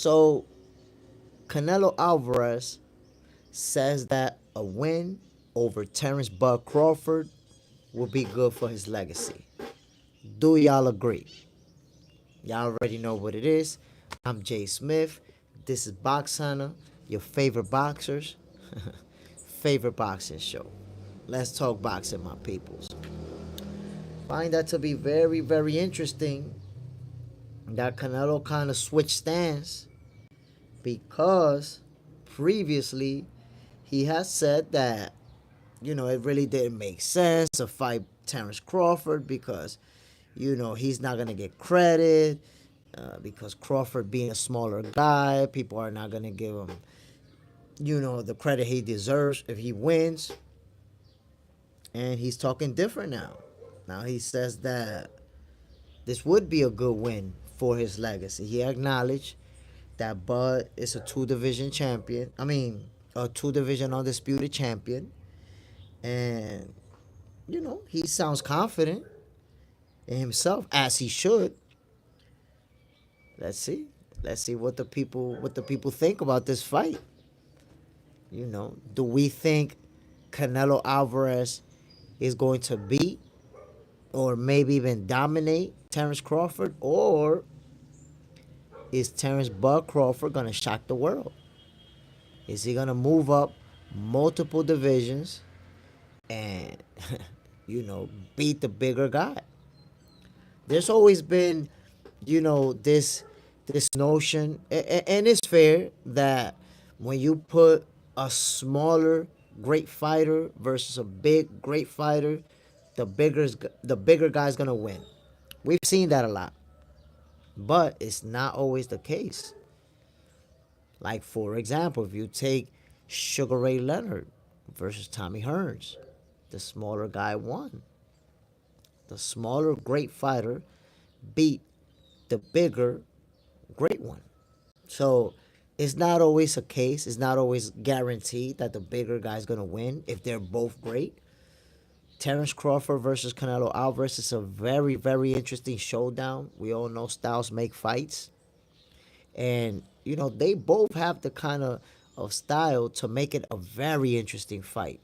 So Canelo Alvarez says that a win over Terence Bud Crawford will be good for his legacy. Do y'all agree? Y'all already know what it is. I'm Jay Smith. This is Box Hunter, your favorite boxers, favorite boxing show. Let's talk boxing, my peoples. Find that to be very, very interesting that Canelo kind of switched stance because previously he has said that, it really didn't make sense to fight Terence Crawford because, he's not going to get credit because Crawford being a smaller guy, people are not going to give him, the credit he deserves if he wins. And he's talking different now. Now he says that this would be a good win for his legacy. He acknowledged that Bud is a two-division champion. A two-division undisputed champion. And, he sounds confident in himself, as he should. Let's see. Let's see what the people think about this fight. Do we think Canelo Alvarez is going to beat or maybe even dominate Terence Crawford, or is Terence Bud Crawford going to shock the world? Is he going to move up multiple divisions and, beat the bigger guy? There's always been, this notion, and it's fair that when you put a smaller great fighter versus a big great fighter, the bigger guy's gonna win. We've seen that a lot, but it's not always the case. Like, for example, if you take Sugar Ray Leonard versus Tommy Hearns, the smaller guy won. The smaller great fighter beat the bigger great one. So it's not always a case. It's not always guaranteed that the bigger guy's going to win if they're both great. Terence Crawford versus Canelo Álvarez is a very, very interesting showdown. We all know styles make fights. And, they both have the kind of style to make it a very interesting fight.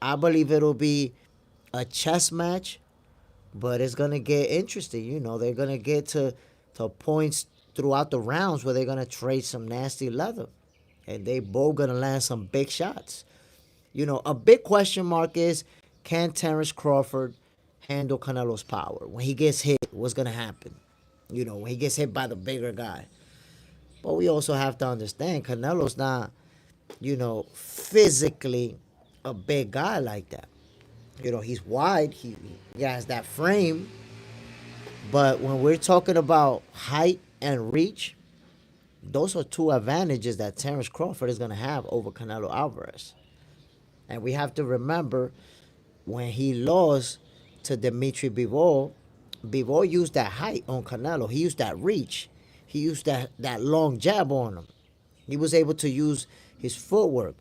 I believe it'll be a chess match, but it's going to get interesting. They're going to get to points throughout the rounds where they're going to trade some nasty leather. And they both going to land some big shots. A big question mark is, can Terence Crawford handle Canelo's power? When he gets hit, what's going to happen? When he gets hit by the bigger guy. But we also have to understand, Canelo's not, physically a big guy like that. He's wide. He has that frame. But when we're talking about height and reach, those are two advantages that Terence Crawford is going to have over Canelo Álvarez. And we have to remember, when he lost to Dimitri Bivol, Bivol used that height on Canelo. He used that reach. He used that long jab on him. He was able to use his footwork.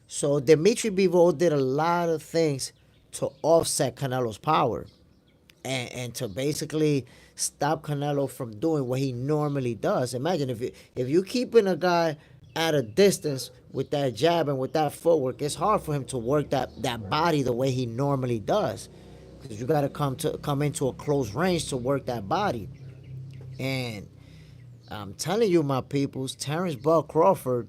So Dimitri Bivol did a lot of things to offset Canelo's power and to basically stop Canelo from doing what he normally does. Imagine if you keeping a guy at a distance with that jab and with that footwork, it's hard for him to work that body the way he normally does, because you got to come into a close range to work that body. And I'm telling you, my peoples, Terence Bud Crawford,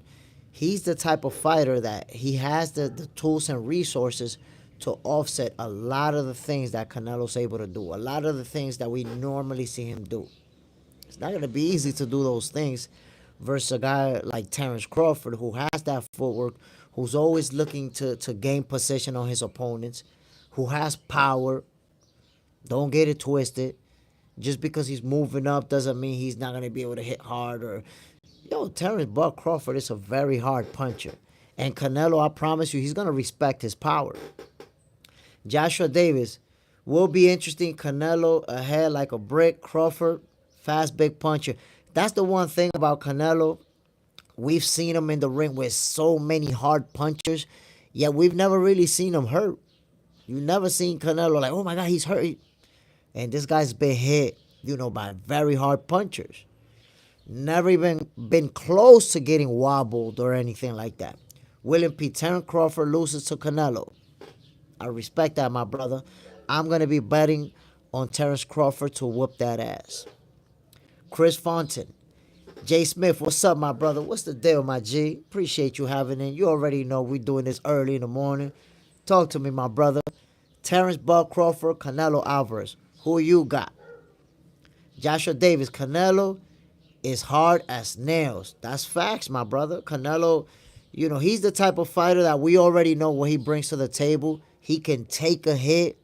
he's the type of fighter that he has the tools and resources to offset a lot of the things that Canelo's able to do, a lot of the things that we normally see him do. It's not going to be easy to do those things versus a guy like Terence Crawford, who has that footwork, who's always looking to gain position on his opponents, who has power. Don't get it twisted. Just because he's moving up doesn't mean he's not going to be able to hit hard. Terence Bud Crawford is a very hard puncher. And Canelo, I promise you, he's going to respect his power. Joshua Davis will be interesting. Canelo ahead like a brick. Crawford, fast, big puncher. That's the one thing about Canelo. We've seen him in the ring with so many hard punchers, yet we've never really seen him hurt. You've never seen Canelo like, oh my God, he's hurt. And this guy's been hit, by very hard punchers. Never even been close to getting wobbled or anything like that. William P. Terence Crawford loses to Canelo. I respect that, my brother. I'm going to be betting on Terence Crawford to whoop that ass. Chris Fontaine. Jay Smith, what's up, my brother? What's the deal, my G? Appreciate you having in. You already know we doing this early in the morning. Talk to me, my brother. Terence Bud Crawford, Canelo Álvarez. Who you got? Joshua Davis, Canelo is hard as nails. That's facts, my brother. Canelo, he's the type of fighter that we already know what he brings to the table. He can take a hit.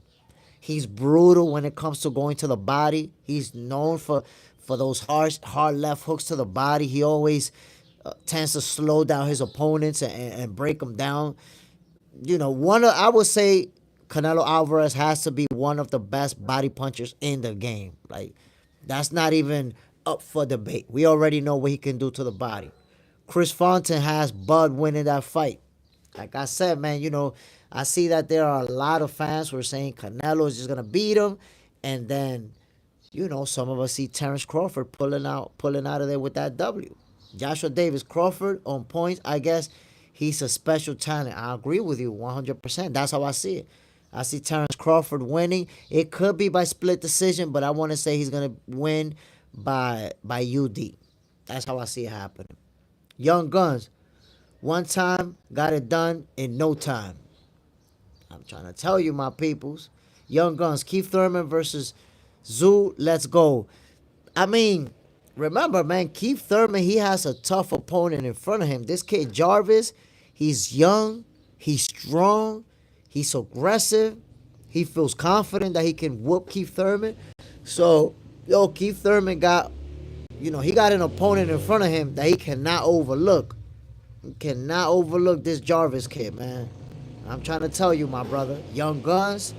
He's brutal when it comes to going to the body. He's known for those hard left hooks to the body. He always tends to slow down his opponents and break them down. I would say Canelo Álvarez has to be one of the best body punchers in the game. Like, that's not even up for debate. We already know what he can do to the body. Chris Fontaine has Bud winning that fight. Like I said, man, I see that there are a lot of fans who are saying Canelo is just going to beat him. And then, some of us see Terence Crawford pulling out of there with that W. Joshua Davis, Crawford on points, I guess he's a special talent. I agree with you 100%. That's how I see it. I see Terence Crawford winning. It could be by split decision, but I want to say he's going to win by UD. That's how I see it happening. Young Guns, one time, got it done in no time. I'm trying to tell you, my peoples. Young Guns, Keith Thurman versus Zoo, let's go. I mean, remember, man, Keith Thurman, he has a tough opponent in front of him. This kid, Jarvis, he's young, he's strong, he's aggressive, he feels confident that he can whoop Keith Thurman. So, Keith Thurman got, he got an opponent in front of him that he cannot overlook. He cannot overlook this Jarvis kid, man. I'm trying to tell you, my brother. Young Guns,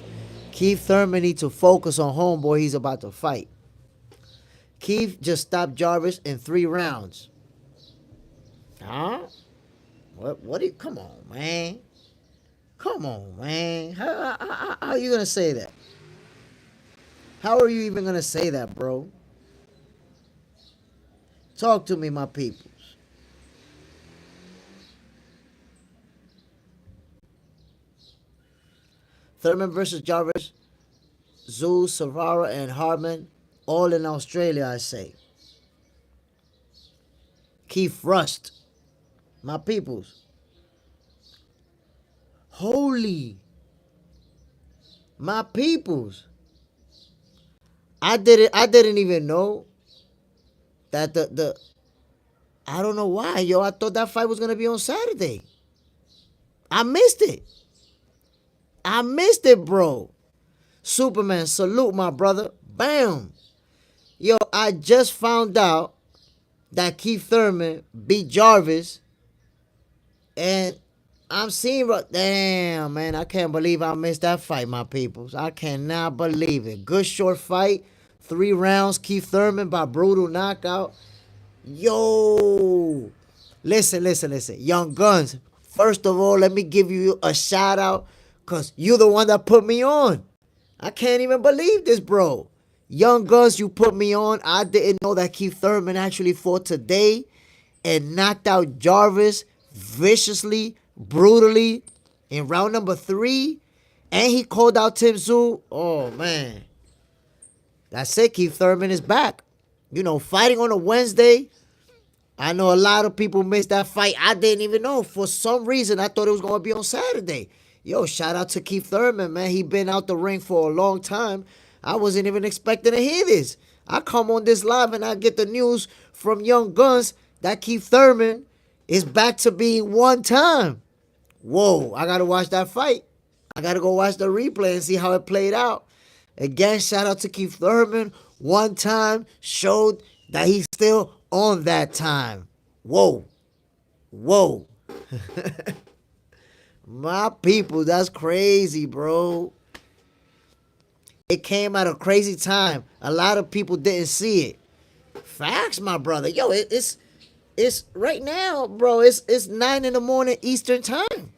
Keith Thurman needs to focus on homeboy he's about to fight. Keith just stopped Jarvis in 3 rounds. Huh? What do you, come on, man. Come on, man. How are you going to say that? How are you even going to say that, bro? Talk to me, my peoples. Thurman versus Jarvis, Zoo, Savara, and Harman, all in Australia, I say. Keith Rust, my peoples. Holy, my peoples. I didn't even know that I don't know why, I thought that fight was gonna be on Saturday. I missed it, bro. Superman, salute, my brother. Bam. I just found out that Keith Thurman beat Jarvis. And I'm seeing, damn, man, I can't believe I missed that fight, my peoples. I cannot believe it. Good short fight. 3 rounds, Keith Thurman by brutal knockout. Yo. Listen. Young Guns, first of all, let me give you a shout out because you're the one that put me on. I can't even believe this, bro. Young Guns, you put me on. I didn't know that Keith Thurman actually fought today and knocked out Jarvis viciously, brutally in round number 3. And he called out Tim Tszyu. Oh, man. That's it. Keith Thurman is back. Fighting on a Wednesday. I know a lot of people missed that fight. I didn't even know. For some reason, I thought it was going to be on Saturday. Shout out to Keith Thurman, man. He been out the ring for a long time. I wasn't even expecting to hear this. I come on this live and I get the news from Young Guns that Keith Thurman is back to being one time. Whoa, I got to watch that fight. I got to go watch the replay and see how it played out. Again, shout out to Keith Thurman. One time showed that he's still on that time. Whoa. My people, that's crazy, bro. It came at a crazy time. A lot of people didn't see it. Facts, my brother. It's right now, bro. It's 9 in the morning Eastern time.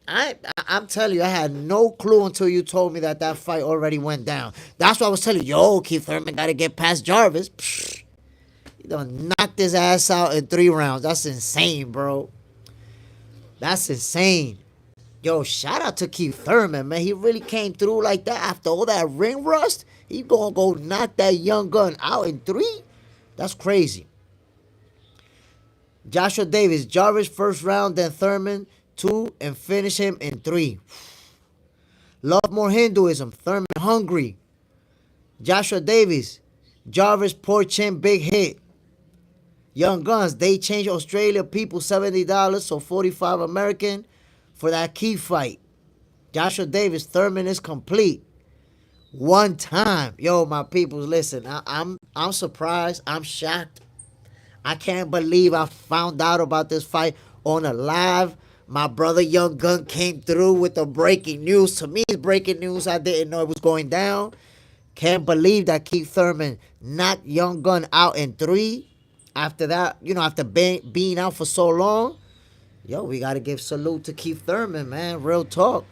I'm telling you, I had no clue until you told me that fight already went down. That's why I was telling you, Keith Thurman got to get past Jarvis. Psh. He done knocked his ass out in 3 rounds. That's insane, bro. That's insane. Yo, shout out to Keith Thurman, man. He really came through like that after all that ring rust. He gonna go knock that young gun out in 3? That's crazy. Joshua Davis, Jarvis first round, then Thurman 2, and finish him in 3. Love more Hinduism, Thurman hungry. Joshua Davis, Jarvis poor chin big hit. Young Guns, they change Australia people $70, so 45 American for that key fight. Joshua Davis, Thurman is complete. One time. Yo, my peoples, listen, I'm surprised. I'm shocked. I can't believe I found out about this fight on a live. My brother Young Gun came through with the breaking news. To me, it's breaking news. I didn't know it was going down. Can't believe that Keith Thurman knocked Young Gun out in 3. After that, after being out for so long, yo, we got to give salute to Keith Thurman, man. Real talk.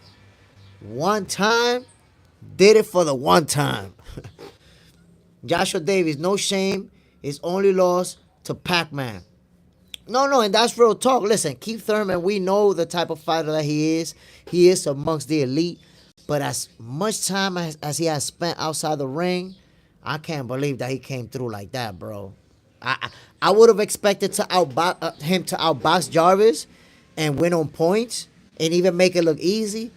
One time, did it for the one time. Joshua Davis, no shame. His only loss to Pac-Man. No, and that's real talk. Listen, Keith Thurman, we know the type of fighter that he is. He is amongst the elite. But as much time as he has spent outside the ring, I can't believe that he came through like that, bro. I would have expected to him to outbox Jarvis and win on points and even make it look easy.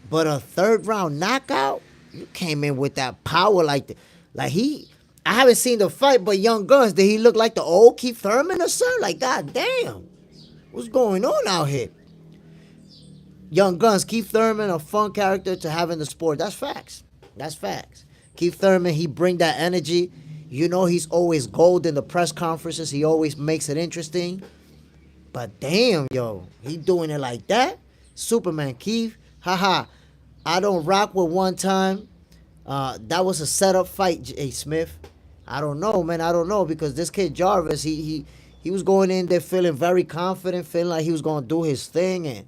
But a 3rd round knockout, you came in with that power like I haven't seen the fight, but Young Guns, did he look like the old Keith Thurman or something? Like, god damn, what's going on out here? Young Guns, Keith Thurman, a fun character to have in the sport. That's facts. That's facts. Keith Thurman, he bring that energy. He's always gold in the press conferences. He always makes it interesting. But damn, yo, he doing it like that? Superman Keith, haha. I don't rock with one time. That was a setup fight, J. Smith. I don't know, man. I don't know, because this kid Jarvis, he was going in there feeling very confident, feeling like he was going to do his thing. And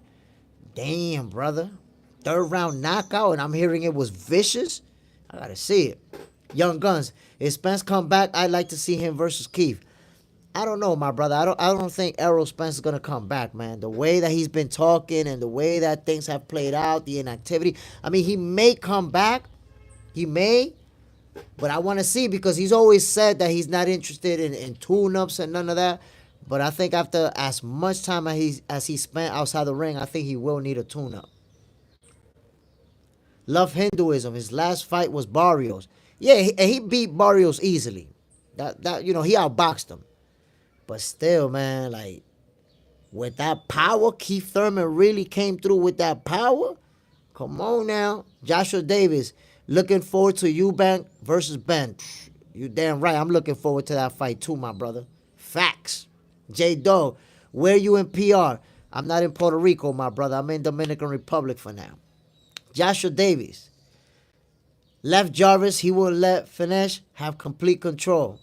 damn, brother. 3rd round knockout, and I'm hearing it was vicious. I got to see it. Young Guns, if Spence come back, I'd like to see him versus Keith. I don't know, my brother. I don't think Errol Spence is gonna come back, man. The way that he's been talking and the way that things have played out, the inactivity. I mean, he may come back. He may. But I want to see, because he's always said that he's not interested in tune-ups and none of that. But I think after as much time as he spent outside the ring, I think he will need a tune-up. Love Hinduism. His last fight was Barrios. Yeah, he beat Barrios easily. That he outboxed him. But still, man, like, with that power, Keith Thurman really came through with that power. Come on now. Joshua Davis, looking forward to Eubank versus Ben. You damn right. I'm looking forward to that fight too, my brother. Facts. J-Dog, where you in PR? I'm not in Puerto Rico, my brother. I'm in Dominican Republic for now. Joshua Davis. Left Jarvis, he will let Finesse have complete control.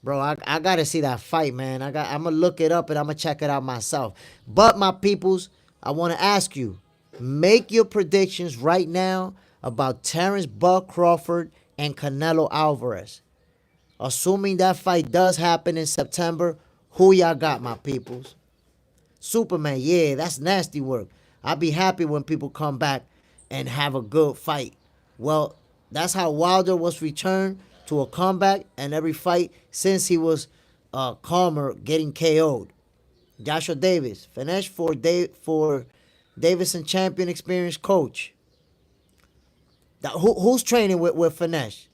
Bro, I got to see that fight, man. I'm going to look it up and I'm going to check it out myself. But, my peoples, I want to ask you, make your predictions right now about Terence Buck Crawford and Canelo Álvarez. Assuming that fight does happen in September, who y'all got, my peoples? Superman, yeah, that's nasty work. I'll be happy when people come back and have a good fight. Well, that's how Wilder was returned to a comeback and every fight since he was calmer, getting KO'd. Joshua Davis, Finesse for Davison champion experienced coach. Who's training with Finesse?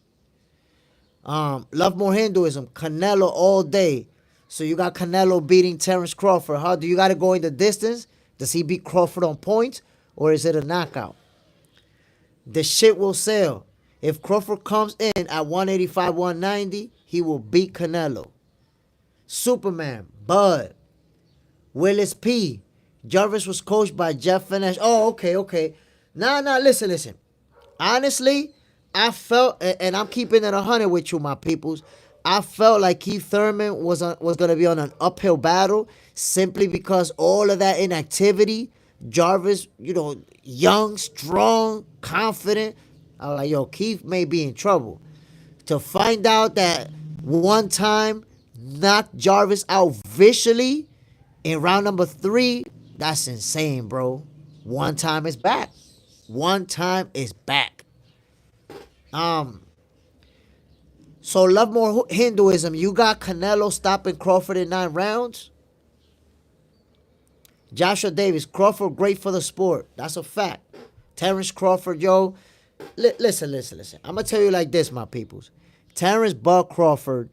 Love more Hinduism, Canelo all day. So you got Canelo beating Terence Crawford. How do you got to go in the distance? Does he beat Crawford on points, or is it a knockout? The shit will sell. If Crawford comes in at 185, 190, he will beat Canelo. Superman, Bud, Willis P. Jarvis was coached by Jeff Finesse. Oh, okay. Nah, listen. Honestly, I felt, and I'm keeping it 100 with you, my peoples, I felt like Keith Thurman was going to be on an uphill battle simply because all of that inactivity, Jarvis, young, strong, confident. I was like, yo, Keith may be in trouble. To find out that one time knocked Jarvis out visually in round number 3. That's insane, bro. One time is back. One time is back. So love more Hinduism. You got Canelo stopping Crawford in 9 rounds. Joshua Davis, Crawford great for the sport. That's a fact. Terence Crawford, yo. Listen. I'm going to tell you like this, my peoples. Terence Bud Crawford,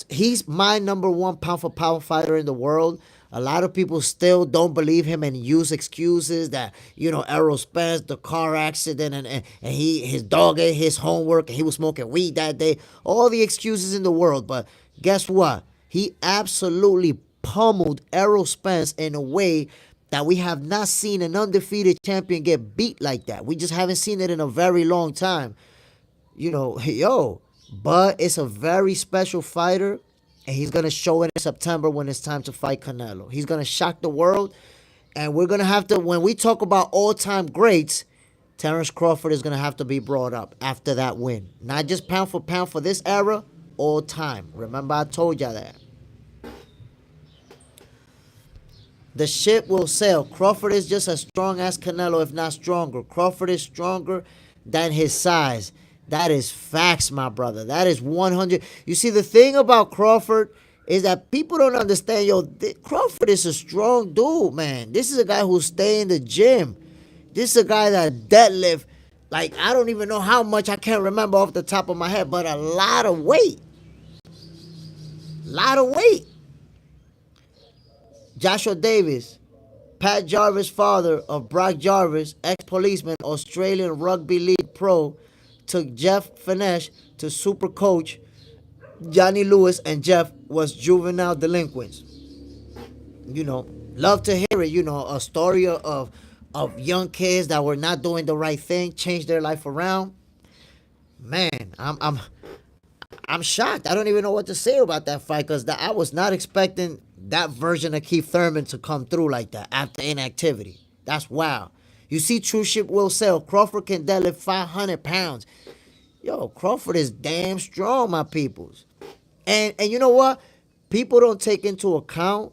he's my number 1 pound for pound fighter in the world. A lot of people still don't believe him and use excuses that, Errol Spence, the car accident, and his dog ate his homework, and he was smoking weed that day. All the excuses in the world. But guess what? He absolutely pummeled Errol Spence in a way that we have not seen an undefeated champion get beat like that. We just haven't seen it in a very long time. But it's a very special fighter, and he's going to show it in September when it's time to fight Canelo. He's going to shock the world, and we're going to have to, when we talk about all-time greats, Terence Crawford is going to have to be brought up after that win. Not just pound for pound for this era, all time. Remember I told y'all that. The ship will sail. Crawford is just as strong as Canelo, if not stronger. Crawford is stronger than his size. That is facts, my brother. That is 100. You see, the thing about Crawford is that people don't understand. Crawford is a strong dude, man. This is a guy who stay in the gym. This is a guy that deadlift. Like, I don't even know how much. I can't remember off the top of my head, but a lot of weight. Joshua Davis, Pat Jarvis' father of Brock Jarvis, ex-policeman, Australian Rugby League pro, took Jeff Finesse to super coach. Johnny Lewis and Jeff was juvenile delinquents. Love to hear it. A story of young kids that were not doing the right thing, changed their life around. Man, I'm shocked. I don't even know what to say about that fight, because I was not expecting that version of Keith Thurman to come through like that after inactivity. That's wild. You see, true ship will sail. Crawford can deadlift 500 pounds. Crawford is damn strong, my peoples. And you know what? People don't take into account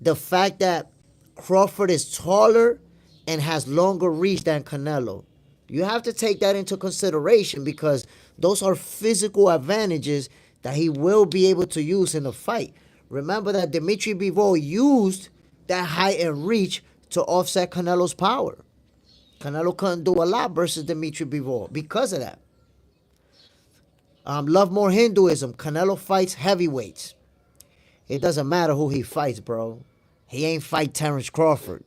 the fact that Crawford is taller and has longer reach than Canelo. You have to take that into consideration, because those are physical advantages that he will be able to use in the fight. Remember that Dimitri Bivol used that height and reach to offset Canelo's power. Canelo couldn't do a lot versus Dimitri Bivol because of that. Love more Hinduism. Canelo fights heavyweights. It doesn't matter who he fights, bro. He ain't fight Terence Crawford.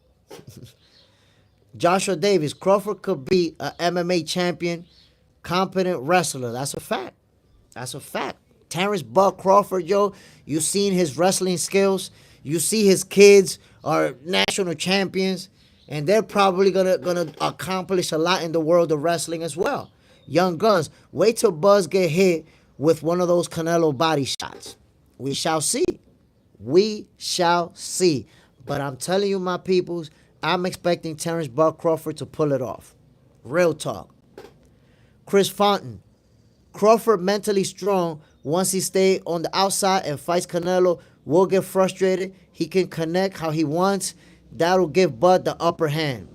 Joshua Davis. Crawford could be an MMA champion, competent wrestler. That's a fact. Terence Bud Crawford, you seen his wrestling skills. You see his kids are national champions, and they're probably gonna accomplish a lot in the world of wrestling as well. Young guns. Wait till Buzz get hit with one of those Canelo body shots. We shall see. But I'm telling you, my peoples, I'm expecting Terence Bud Crawford to pull it off. Real talk. Chris Fonten. Crawford mentally strong. Once he stay on the outside and fights Canelo, will get frustrated. He can connect how he wants. That'll give Bud the upper hand.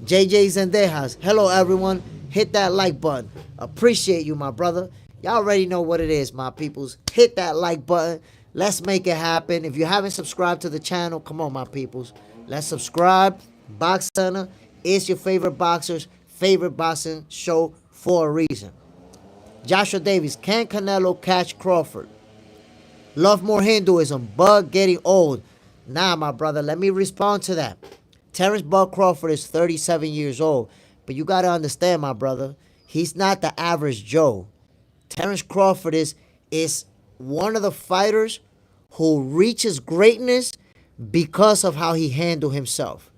JJ Zendejas. Hello, everyone. Hit that like button. Appreciate you, my brother. Y'all already know what it is, my peoples. Hit that like button. Let's make it happen. If you haven't subscribed to the channel, come on, my peoples. Let's subscribe. Box Center is your favorite boxer's favorite boxing show for a reason. Joshua Davis. Can Canelo catch Crawford? Love more Hinduism. Bud getting old. Nah, my brother. Let me respond to that. Terence Bud Crawford is 37 years old. But you got to understand, my brother, he's not the average Joe. Terence Crawford is one of the fighters who reaches greatness because of how he handled himself.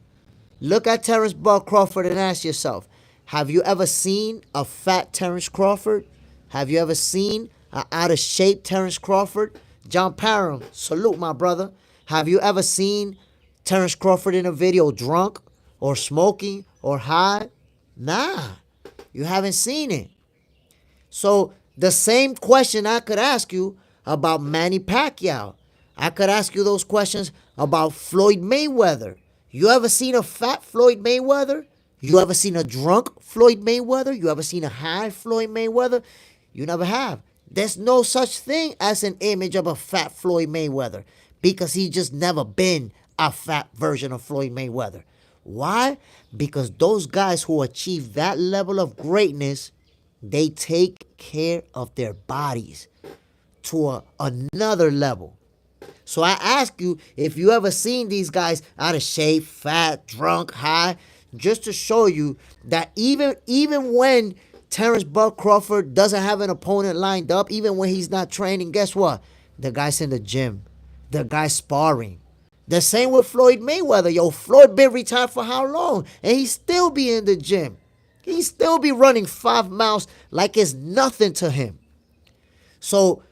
Look at Terence Bud Crawford and ask yourself, have you ever seen a fat Terence Crawford? Have you ever seen an out-of-shape Terence Crawford? John Parham, salute, my brother. Have you ever seen Terence Crawford in a video drunk or smoking or high? Nah, you haven't seen it. So the same question I could ask you about Manny Pacquiao. I could ask you those questions about Floyd Mayweather. You ever seen a fat Floyd Mayweather? You ever seen a drunk Floyd Mayweather? You ever seen a high Floyd Mayweather? You never have. There's no such thing as an image of a fat Floyd Mayweather because he just never been a fat version of Floyd Mayweather. Why? Because those guys who achieve that level of greatness, they take care of their bodies to another level. So I ask you if you ever seen these guys out of shape, fat, drunk, high, just to show you that even when Terence Buck Crawford doesn't have an opponent lined up, even when he's not training, guess what? The guy's in the gym. The guy's sparring. The same with Floyd Mayweather. Yo, Floyd been retired for how long? And he still be in the gym. He still be running 5 miles like it's nothing to him. So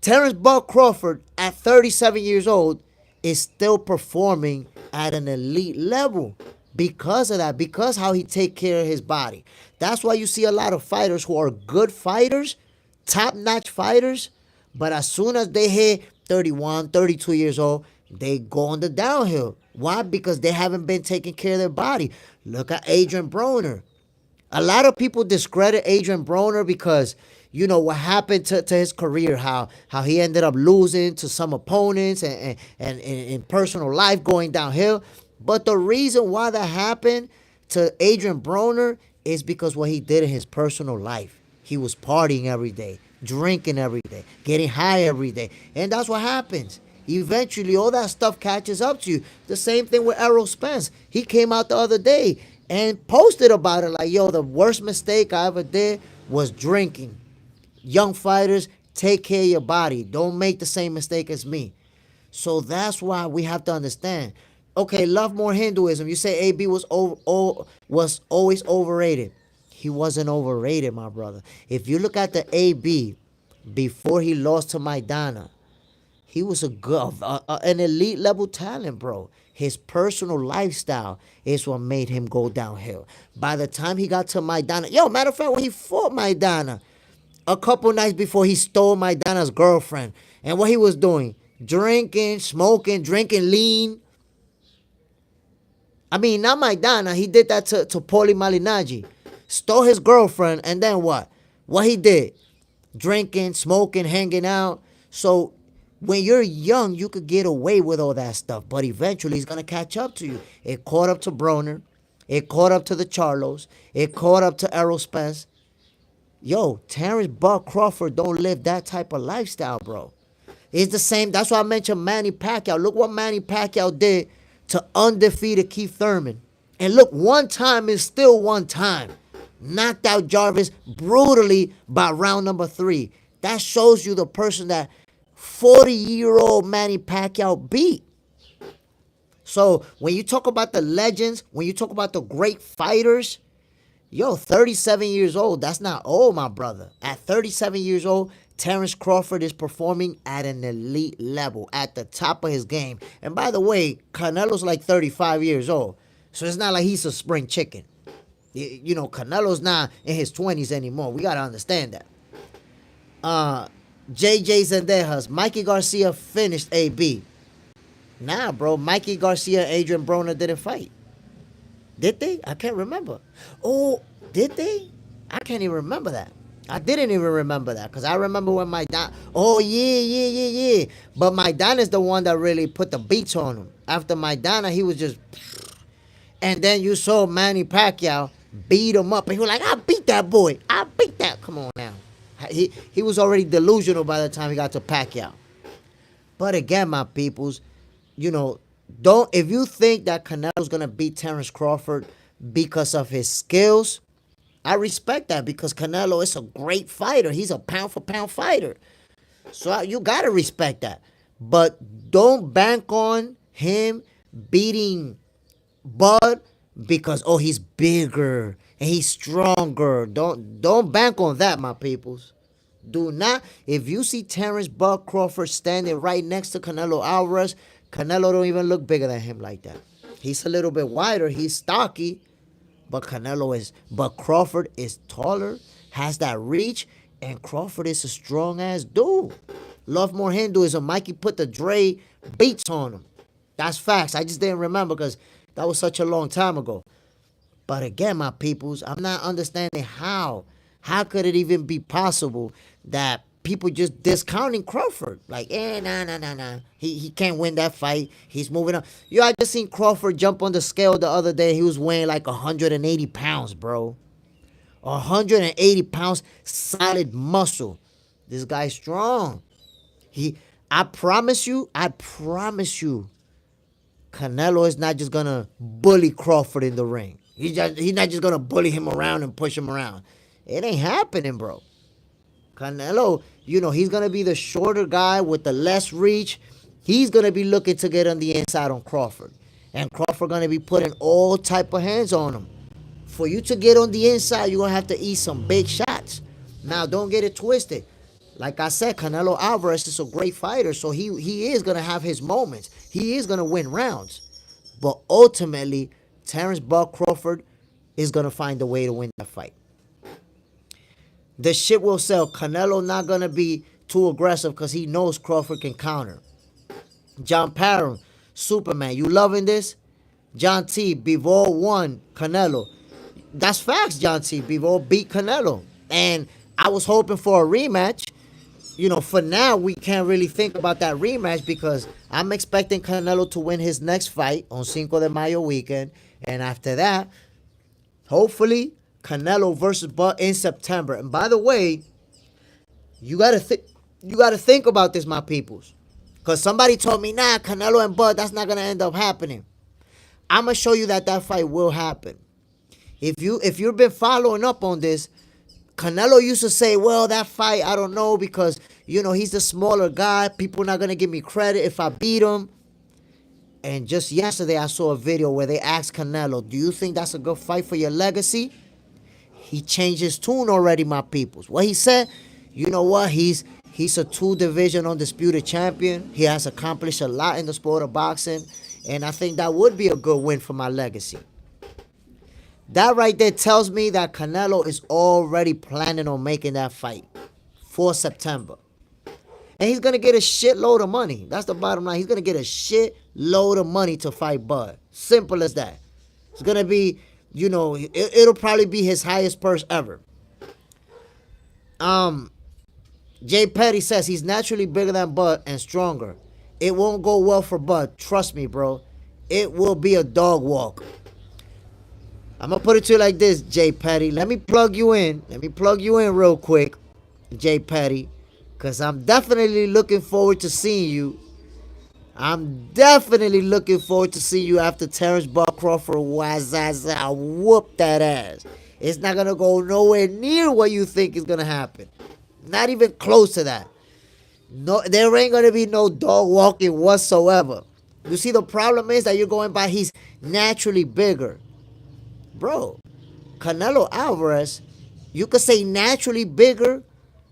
Terence Buck Crawford at 37 years old is still performing at an elite level because of that, because how he take care of his body. That's why you see a lot of fighters who are good fighters, top-notch fighters, but as soon as they hit 31, 32 years old, they go on the downhill. Why? Because they haven't been taking care of their body. Look at Adrian Broner. A lot of people discredit Adrian Broner because, you know, what happened to his career, how he ended up losing to some opponents and in personal life going downhill. But the reason why that happened to Adrian Broner is because what he did in his personal life. He was partying every day, drinking every day, getting high every day. And that's what happens. Eventually, all that stuff catches up to you. The same thing with Errol Spence. He came out the other day and posted about it like, yo, the worst mistake I ever did was drinking. Young fighters, take care of your body. Don't make the same mistake as me. So that's why we have to understand. Okay, love more Hinduism. You say AB was always overrated. He wasn't overrated, my brother. If you look at the AB before he lost to Maidana, he was an elite level talent, bro. His personal lifestyle is what made him go downhill. By the time he got to Maidana, matter of fact, when he fought Maidana, a couple nights before, he stole Maidana's girlfriend. And what he was doing? Drinking, smoking, drinking lean. I mean, not Maidana. He did that to Paulie Malignaggi. Stole his girlfriend, and then what? What he did? Drinking, smoking, hanging out. So when you're young, you could get away with all that stuff, but eventually it's going to catch up to you. It caught up to Broner. It caught up to the Charlos. It caught up to Errol Spence. Yo, Terence Buck Crawford don't live that type of lifestyle, bro. It's the same. That's why I mentioned Manny Pacquiao. Look what Manny Pacquiao did to undefeated Keith Thurman. And look, one time is still one time. Knocked out Jarvis brutally by round number 3. That shows you the person that 40-year-old Manny Pacquiao beat. So when you talk about the legends, when you talk about the great fighters, 37 years old, that's not old, my brother. At 37 years old, Terence Crawford is performing at an elite level, at the top of his game. And by the way, Canelo's like 35 years old. So it's not like he's a spring chicken. You know, Canelo's not in his 20s anymore. We got to understand that. JJ Zendejas, Mikey Garcia finished AB. Nah, bro. Mikey Garcia and Adrian Broner didn't fight. Did they? I can't remember. Oh, did they? I can't even remember that. I didn't even remember that because I remember when Maidana. Oh, yeah. But Maidana is the one that really put the beats on him. After Maidana, he was just. And then you saw Manny Pacquiao beat him up. And he was like, I beat that boy. I beat that. Come on now. He was already delusional by the time he got to Pacquiao. But again, my peoples, if you think that Canelo's going to beat Terence Crawford because of his skills, I respect that because Canelo is a great fighter. He's a pound-for-pound fighter. So you got to respect that. But don't bank on him beating Bud because, he's bigger and he's stronger. Don't bank on that, my peoples. Do not. If you see Terence Buck Crawford standing right next to Canelo Álvarez, Canelo don't even look bigger than him like that. He's a little bit wider. He's stocky. But Crawford is taller, has that reach, and Crawford is a strong-ass dude. Love more Hinduism. Mikey put the Dre beats on him. That's facts. I just didn't remember because that was such a long time ago. But again, my peoples, I'm not understanding how. How could it even be possible that people just discounting Crawford? Like, nah. He can't win that fight. He's moving on. Yo, I just seen Crawford jump on the scale the other day. He was weighing like 180 pounds, bro. 180 pounds, solid muscle. This guy's strong. I promise you, Canelo is not just gonna bully Crawford in the ring. He's not just gonna bully him around and push him around. It ain't happening, bro. Canelo, he's gonna be the shorter guy with the less reach. He's gonna be looking to get on the inside on Crawford, and Crawford gonna be putting all type of hands on him. For you to get on the inside, you're gonna have to eat some big shots. Now, don't get it twisted. Like I said, Canelo Álvarez is a great fighter, so he is gonna have his moments. He is gonna win rounds, but ultimately, Terence Crawford is gonna find a way to win that fight. The shit will sell. Canelo not gonna be too aggressive because he knows Crawford can counter. John Parham, Superman, you loving this? John T, Bivol won Canelo. That's facts, John T. Bivol beat Canelo. And I was hoping for a rematch. For now, we can't really think about that rematch because I'm expecting Canelo to win his next fight on Cinco de Mayo weekend. And after that, hopefully, Canelo versus Bud in September. And by the way, you gotta think about this, my peoples. Because somebody told me, nah, Canelo and Bud, that's not gonna end up happening. I'm gonna show you that fight will happen. If you've been following up on this, Canelo used to say, well, that fight, I don't know, because, he's the smaller guy. People are not going to give me credit if I beat him. And just yesterday, I saw a video where they asked Canelo, do you think that's a good fight for your legacy? He changed his tune already, my peoples. What he said, you know what? He's a 2-division undisputed champion. He has accomplished a lot in the sport of boxing. And I think that would be a good win for my legacy. That right there tells me that Canelo is already planning on making that fight for September. And he's going to get a shitload of money. That's the bottom line. He's going to get a shitload of money to fight Bud. Simple as that. It's going to be, it'll probably be his highest purse ever. Jay Petty says he's naturally bigger than Bud and stronger. It won't go well for Bud. Trust me, bro. It will be a dog walk. I'm going to put it to you like this, Jay Petty. Let me plug you in. Real quick, Jay Petty. Because I'm definitely looking forward to seeing you. I'm definitely looking forward to seeing you after Terence Crawford whoop that ass. It's not going to go nowhere near what you think is going to happen. Not even close to that. No, there ain't going to be no dog walking whatsoever. You see, the problem is that you're going by he's naturally bigger. Bro, Canelo Álvarez, you could say naturally bigger.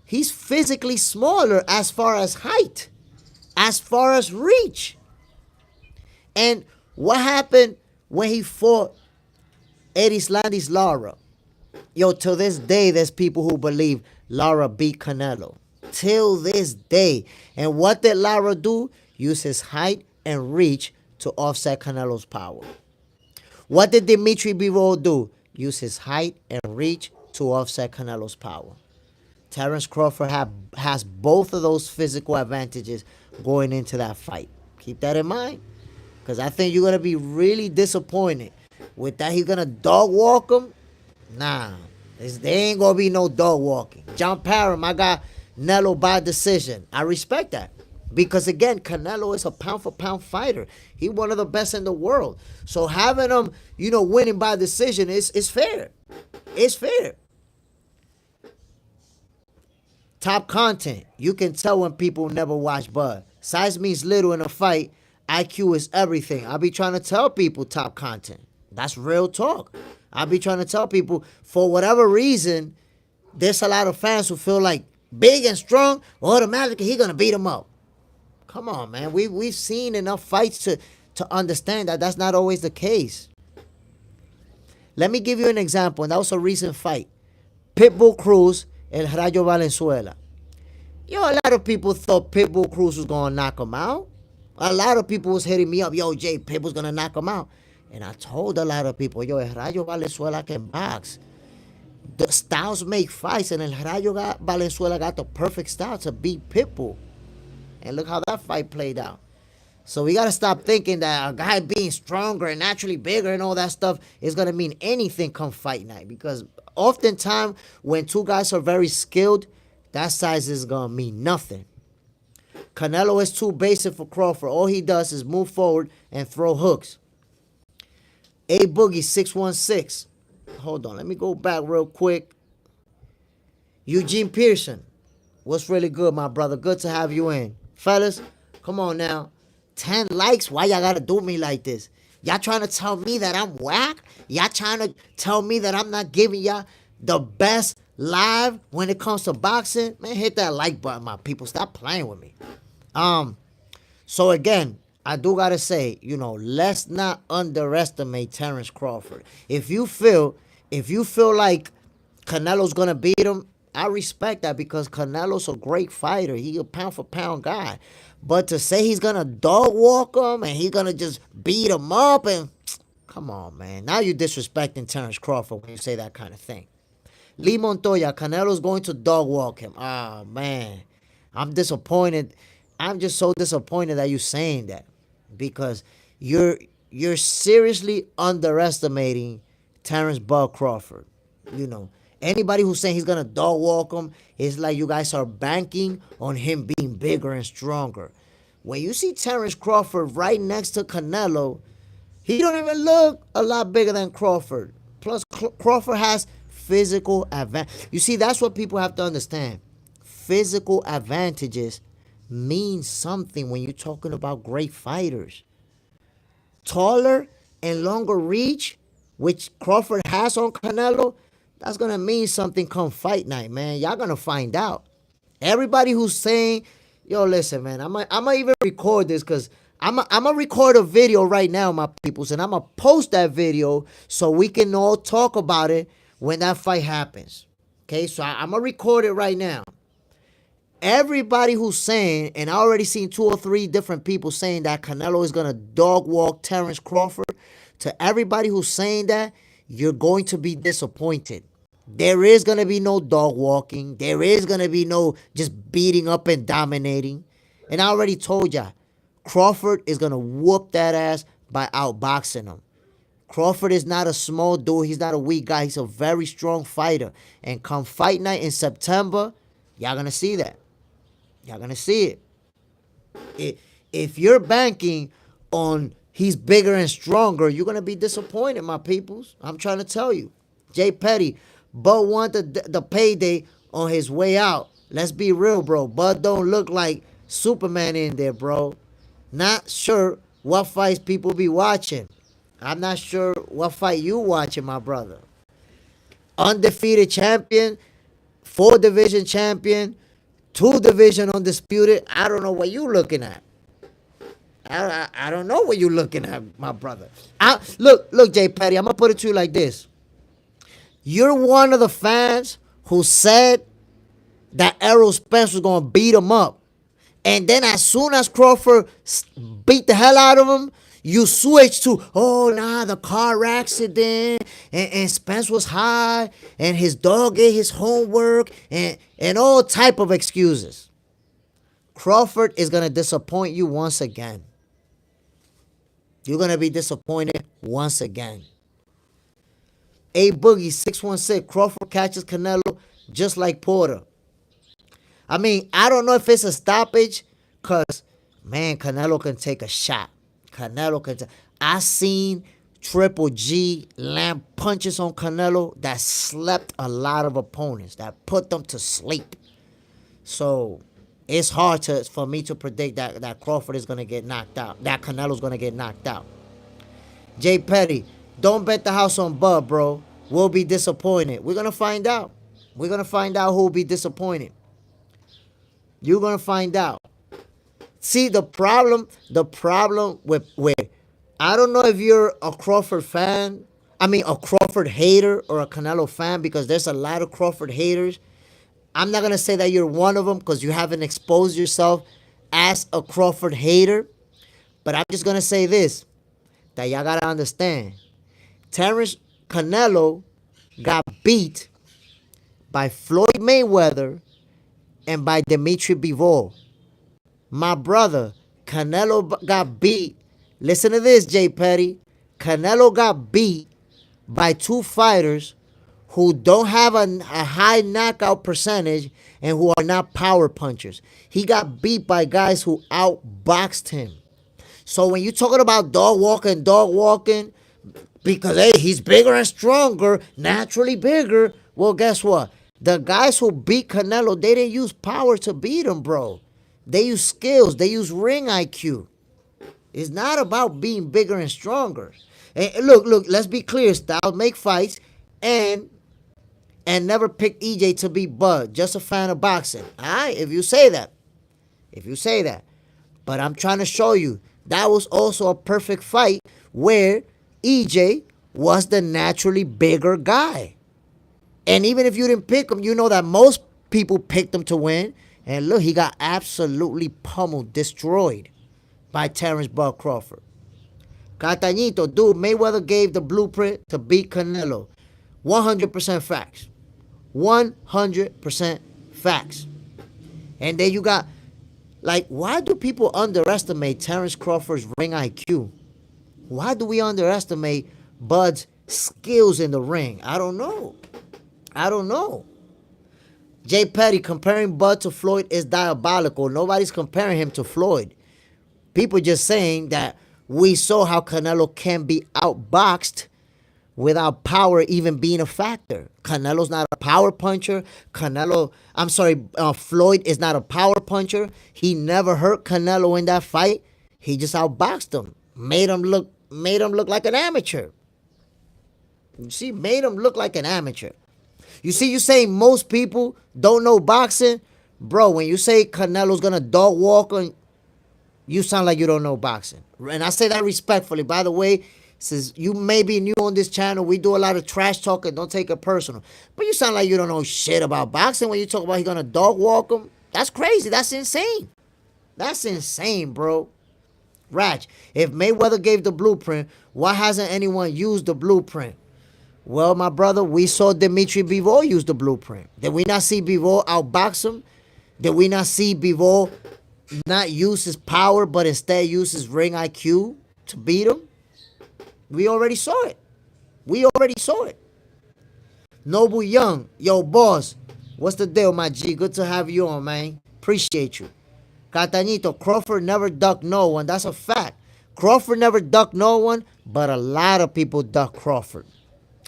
He's physically smaller as far as height, as far as reach. And what happened when he fought Erislandis Lara? Yo, till this day, there's people who believe Lara beat Canelo. Till this day. And what did Lara do? Use his height and reach to offset Canelo's power. What did Dimitri Bivol do? Use his height and reach to offset Canelo's power. Terence Crawford has both of those physical advantages going into that fight. Keep that in mind. Because I think you're going to be really disappointed. With that, he's going to dog walk him? Nah. There ain't going to be no dog walking. John Parham, I got Canelo by decision. I respect that. Because, again, Canelo is a pound-for-pound fighter. He's one of the best in the world. So having him, winning by decision is fair. It's fair. Top content. You can tell when people never watch Bud. Size means little in a fight. IQ is everything. I be trying to tell people top content. That's real talk. I be trying to tell people, for whatever reason, there's a lot of fans who feel like big and strong, automatically he going to beat them up. Come on, man. We've seen enough fights to understand that that's not always the case. Let me give you an example, and that was a recent fight. Pitbull Cruz, El Rayo Valenzuela. Yo, a lot of people thought Pitbull Cruz was gonna knock him out. A lot of people was hitting me up, yo, Jay, Pitbull's gonna knock him out. And I told a lot of people, yo, El Rayo Valenzuela can box. The styles make fights, and El Rayo Valenzuela got the perfect style to beat Pitbull. And look how that fight played out. So we gotta stop thinking that a guy being stronger and naturally bigger and all that stuff is gonna mean anything come fight night. Because oftentimes when two guys are very skilled, that size is gonna mean nothing. Canelo is too basic for Crawford. All he does is move forward and throw hooks. A Boogie 616. Hold on, let me go back real quick. Eugene Pearson. What's really good, my brother? Good to have you in. Fellas, come on now. 10 likes? Why y'all gotta do me like this? Y'all trying to tell me that I'm whack? Y'all trying to tell me that I'm not giving y'all the best live when it comes to boxing? Man, hit that like button, my people. Stop playing with me. So again, I do gotta say, let's not underestimate Terence Crawford. If you feel like Canelo's gonna beat him, I respect that because Canelo's a great fighter. He's a pound for pound guy. But to say he's gonna dog walk him and he's gonna just beat him up and come on, man. Now you're disrespecting Terence Crawford when you say that kind of thing. Lee Montoya, Canelo's going to dog walk him. Ah, man. I'm disappointed. I'm just so disappointed that you're saying that. Because you're seriously underestimating Terence Bud Crawford. Anybody who's saying he's gonna dog walk him, it's like you guys are banking on him being bigger and stronger. When you see Terence Crawford right next to Canelo, he don't even look a lot bigger than Crawford. Plus, Crawford has physical advantage. You see, that's what people have to understand. Physical advantages mean something when you're talking about great fighters. Taller and longer reach, which Crawford has on Canelo, that's going to mean something come fight night, man. Y'all going to find out. Everybody who's saying, yo, listen, man, I'm going to even record this because I'm going to record a video right now, my peoples, and I'm going to post that video so we can all talk about it when that fight happens. Okay, so I'm going to record it right now. Everybody who's saying, and I already seen 2 or 3 different people saying that Canelo is going to dog walk Terence Crawford, to everybody who's saying that, you're going to be disappointed. There is going to be no dog walking. There is going to be no just beating up and dominating. And I already told ya, Crawford is going to whoop that ass by outboxing him. Crawford is not a small dude. He's not a weak guy. He's a very strong fighter. And come fight night in September, y'all going to see that. Y'all going to see it. If you're banking on he's bigger and stronger, you're going to be disappointed, my peoples. I'm trying to tell you. Jay Petty, Bud wanted the payday on his way out. Let's be real, bro. Bud don't look like Superman in there, bro. Not sure what fights people be watching. I'm not sure what fight you watching, my brother. Undefeated champion, 4 division champion, 2 division undisputed. I don't know what you looking at. I don't know what you're looking at, my brother. Look, Jay Petty, I'm going to put it to you like this. You're one of the fans who said that Errol Spence was going to beat him up. And then as soon as Crawford beat the hell out of him, you switch to, the car accident, and Spence was high, and his dog ate his homework, and all type of excuses. Crawford is going to disappoint you once again. You're going to be disappointed once again. A Boogie 616, Crawford catches Canelo just like Porter. I mean, I don't know if it's a stoppage because, man, Canelo can take a shot. I seen Triple G land punches on Canelo that slept a lot of opponents, that put them to sleep. So it's hard for me to predict that Crawford is going to get knocked out, that Canelo's going to get knocked out. Jay Petty, don't bet the house on Bud, bro. We'll be disappointed. We're going to find out. We're going to find out who will be disappointed. You're going to find out. See, the problem with I don't know if you're a Crawford fan, a Crawford hater or a Canelo fan, because there's a lot of Crawford haters. I'm not going to say that you're one of them because you haven't exposed yourself as a Crawford hater. But I'm just going to say this, that y'all got to understand. Terence Canelo got beat by Floyd Mayweather and by Dimitri Bivol. My brother, Canelo got beat. Listen to this, Jay Petty. Canelo got beat by two fighters who don't have a high knockout percentage and who are not power punchers. He got beat by guys who outboxed him. So when you're talking about dog walking, because hey, he's bigger and stronger, naturally bigger. Well, guess what? The guys who beat Canelo, they didn't use power to beat him, bro. They use skills. They use ring IQ. It's not about being bigger and stronger. And look, let's be clear. Styles make fights and never pick EJ to be Bud. Just a fan of boxing. All right, if you say that. But I'm trying to show you, that was also a perfect fight where EJ was the naturally bigger guy. And even if you didn't pick him, you know that most people picked him to win. And look, he got absolutely pummeled, destroyed by Terence Bud Crawford. Catañito, dude, Mayweather gave the blueprint to beat Canelo. 100% facts. 100% facts. And then you got, like, why do people underestimate Terence Crawford's ring IQ? Why do we underestimate Bud's skills in the ring? I don't know. Jay Petty, comparing Bud to Floyd is diabolical. Nobody's comparing him to Floyd. People just saying that we saw how Canelo can be outboxed without power even being a factor. Canelo's not a power puncher. Floyd is not a power puncher. He never hurt Canelo in that fight. He just outboxed him. Made him look like an amateur. You see, made him look like an amateur. You see, you saying most people don't know boxing? Bro, when you say Canelo's gonna dog walk on, you sound like you don't know boxing. And I say that respectfully. By the way, since you may be new on this channel, we do a lot of trash talking. Don't take it personal. But you sound like you don't know shit about boxing when you talk about he's gonna dog walk him. That's crazy. That's insane. That's insane, bro. Ratch, if Mayweather gave the blueprint, why hasn't anyone used the blueprint? Well, my brother, we saw Dimitri Bivol use the blueprint. Did we not see Bivol outbox him? Did we not see Bivol not use his power, but instead use his ring IQ to beat him? We already saw it. Noble Young, yo, boss, what's the deal, my G? Good to have you on, man. Appreciate you. Catañito, Crawford never ducked no one. That's a fact. Crawford never ducked no one, but a lot of people ducked Crawford.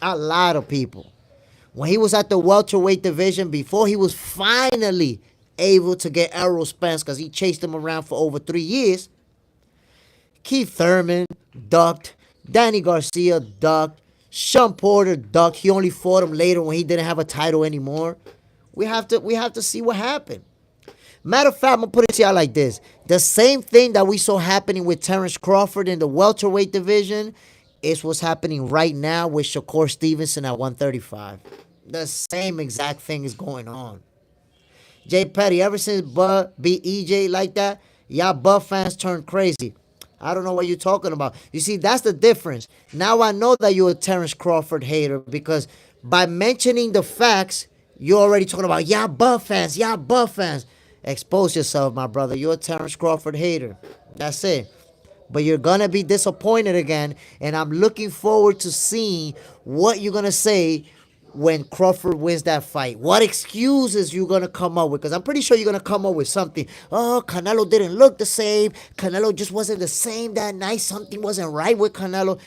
A lot of people. When he was at the welterweight division, before he was finally able to get Errol Spence, because he chased him around for over 3 years, Keith Thurman ducked. Danny Garcia ducked. Sean Porter ducked. He only fought him later when he didn't have a title anymore. We have to see what happened. Matter of fact, I'm going to put it to y'all like this. The same thing that we saw happening with Terence Crawford in the welterweight division is what's happening right now with Shakur Stevenson at 135. The same exact thing is going on. Jay Petty, ever since Bud beat EJ like that, y'all Bud fans turned crazy. I don't know what you're talking about. You see, that's the difference. Now I know that you're a Terence Crawford hater because by mentioning the facts, you're already talking about y'all Bud fans. Expose yourself, my brother. You're a Terence Crawford hater. That's it. But you're going to be disappointed again. And I'm looking forward to seeing what you're going to say when Crawford wins that fight. What excuses you're going to come up with. Because I'm pretty sure you're going to come up with something. Oh, Canelo didn't look the same. Canelo just wasn't the same that night. Something wasn't right with Canelo.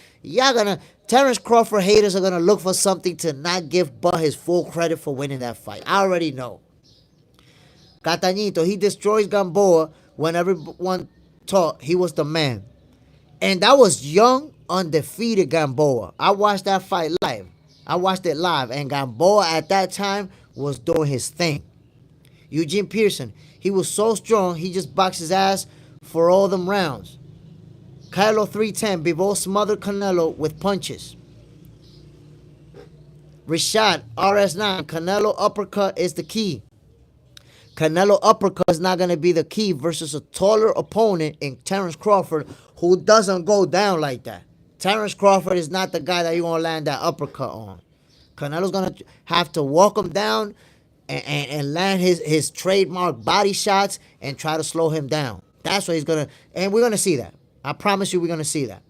Terence Crawford haters are going to look for something to not give Bud his full credit for winning that fight. I already know. Catañito, he destroys Gamboa when everyone thought he was the man. And that was young, undefeated Gamboa. I watched that fight live. And Gamboa at that time was doing his thing. Eugene Pearson, he was so strong, he just boxed his ass for all them rounds. Kylo 310, Bivol smothered Canelo with punches. Rashad, RS9, Canelo uppercut is the key. Canelo uppercut is not going to be the key versus a taller opponent in Terence Crawford who doesn't go down like that. Terence Crawford is not the guy that you're going to land that uppercut on. Canelo's going to have to walk him down and land his trademark body shots and try to slow him down. That's what he's going to, and we're going to see that. I promise you we're going to see that.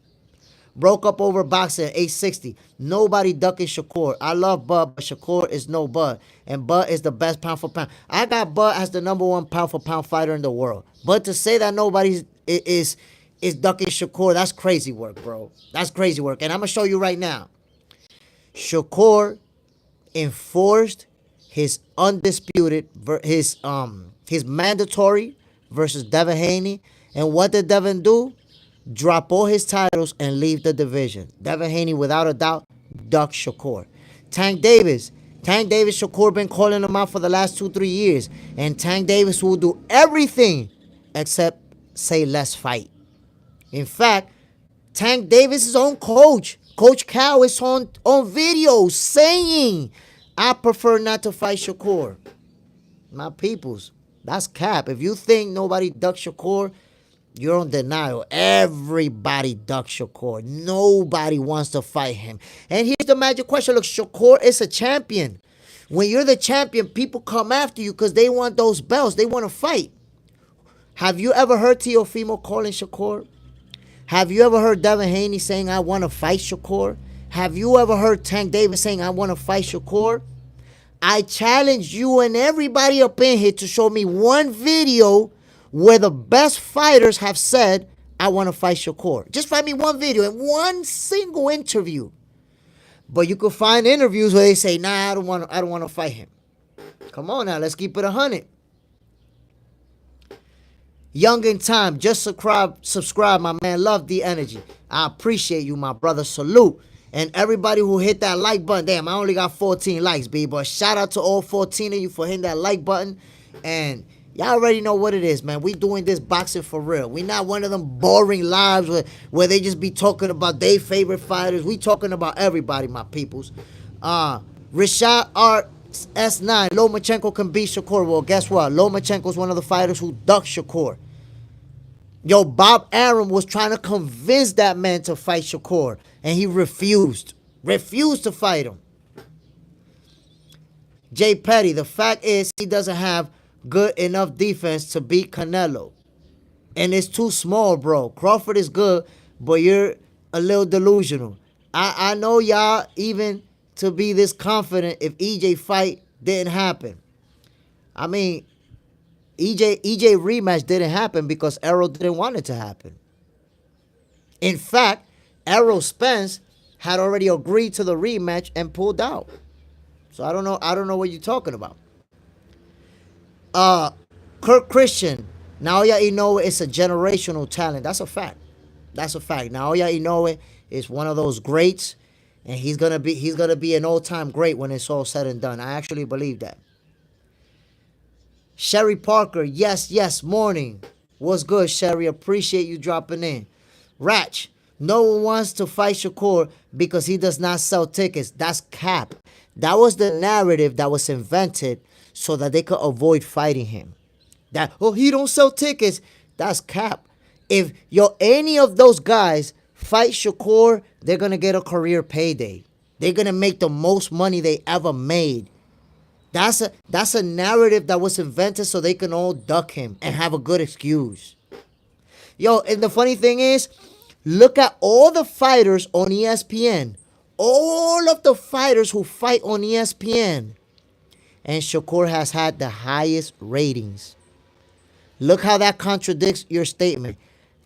Broke up over boxing at 860. Nobody ducking Shakur. I love Bud, but Shakur is no Bud. And Bud is the best pound for pound. I got Bud as the #1 pound for pound fighter in the world. But to say that nobody is ducking Shakur, that's crazy work, bro. That's crazy work. And I'm going to show you right now. Shakur enforced his undisputed, his mandatory versus Devin Haney. And what did Devin do? Drop all his titles and leave the division. Devin Haney, without a doubt, ducked Shakur. Tank Davis, Shakur been calling him out for the last 2-3 years. And Tank Davis will do everything except say let's fight. In fact, Tank Davis' own coach, Coach Cal, is on video saying, I prefer not to fight Shakur. My peoples, that's cap. If you think nobody ducked Shakur, you're on denial. Everybody ducks Shakur. Nobody wants to fight him. And here's the magic question. Look, Shakur is a champion. When you're the champion, people come after you because they want those belts. They want to fight. Have you ever heard Teofimo calling Shakur? Have you ever heard Devin Haney saying, I want to fight Shakur? Have you ever heard Tank Davis saying, I want to fight Shakur? I challenge you and everybody up in here to show me one video where the best fighters have said, I want to fight Shakur. Just find me one video and one single interview. But you could find interviews where they say, nah, I don't want to fight him. Come on now, let's keep it 100. Young in time, just subscribe, my man. Love the energy. I appreciate you, my brother. Salute. And everybody who hit that like button. Damn, I only got 14 likes, B. But shout out to all 14 of you for hitting that like button. And y'all already know what it is, man. We doing this boxing for real. We not one of them boring lives where they just be talking about their favorite fighters. We talking about everybody, my peoples. Rashad S9, Lomachenko can beat Shakur. Well, guess what? Lomachenko is one of the fighters who ducked Shakur. Yo, Bob Arum was trying to convince that man to fight Shakur, and he refused. Refused to fight him. Jay Petty, the fact is he doesn't have good enough defense to beat Canelo. And it's too small, bro. Crawford is good, but you're a little delusional. I know y'all even to be this confident if EJ fight didn't happen. I mean, EJ rematch didn't happen because Errol didn't want it to happen. In fact, Errol Spence had already agreed to the rematch and pulled out. So I don't know what you're talking about. Kirk Christian, Naoya Inoue is a generational talent. That's a fact. That's a fact. Naoya Inoue is one of those greats, and he's gonna be an all-time great when it's all said and done. I actually believe that. Sherry Parker, yes, morning. What's good, Sherry? Appreciate you dropping in. Ratch, no one wants to fight Shakur because he does not sell tickets. That's cap. That was the narrative that was invented so that they could avoid fighting him. That, he don't sell tickets. That's cap. If any of those guys fight Shakur, they're going to get a career payday. They're going to make the most money they ever made. That's a narrative that was invented so they can all duck him and have a good excuse. Yo, and the funny thing is, look at all the fighters on ESPN. All of the fighters who fight on ESPN. And Shakur has had the highest ratings. Look how that contradicts your statement.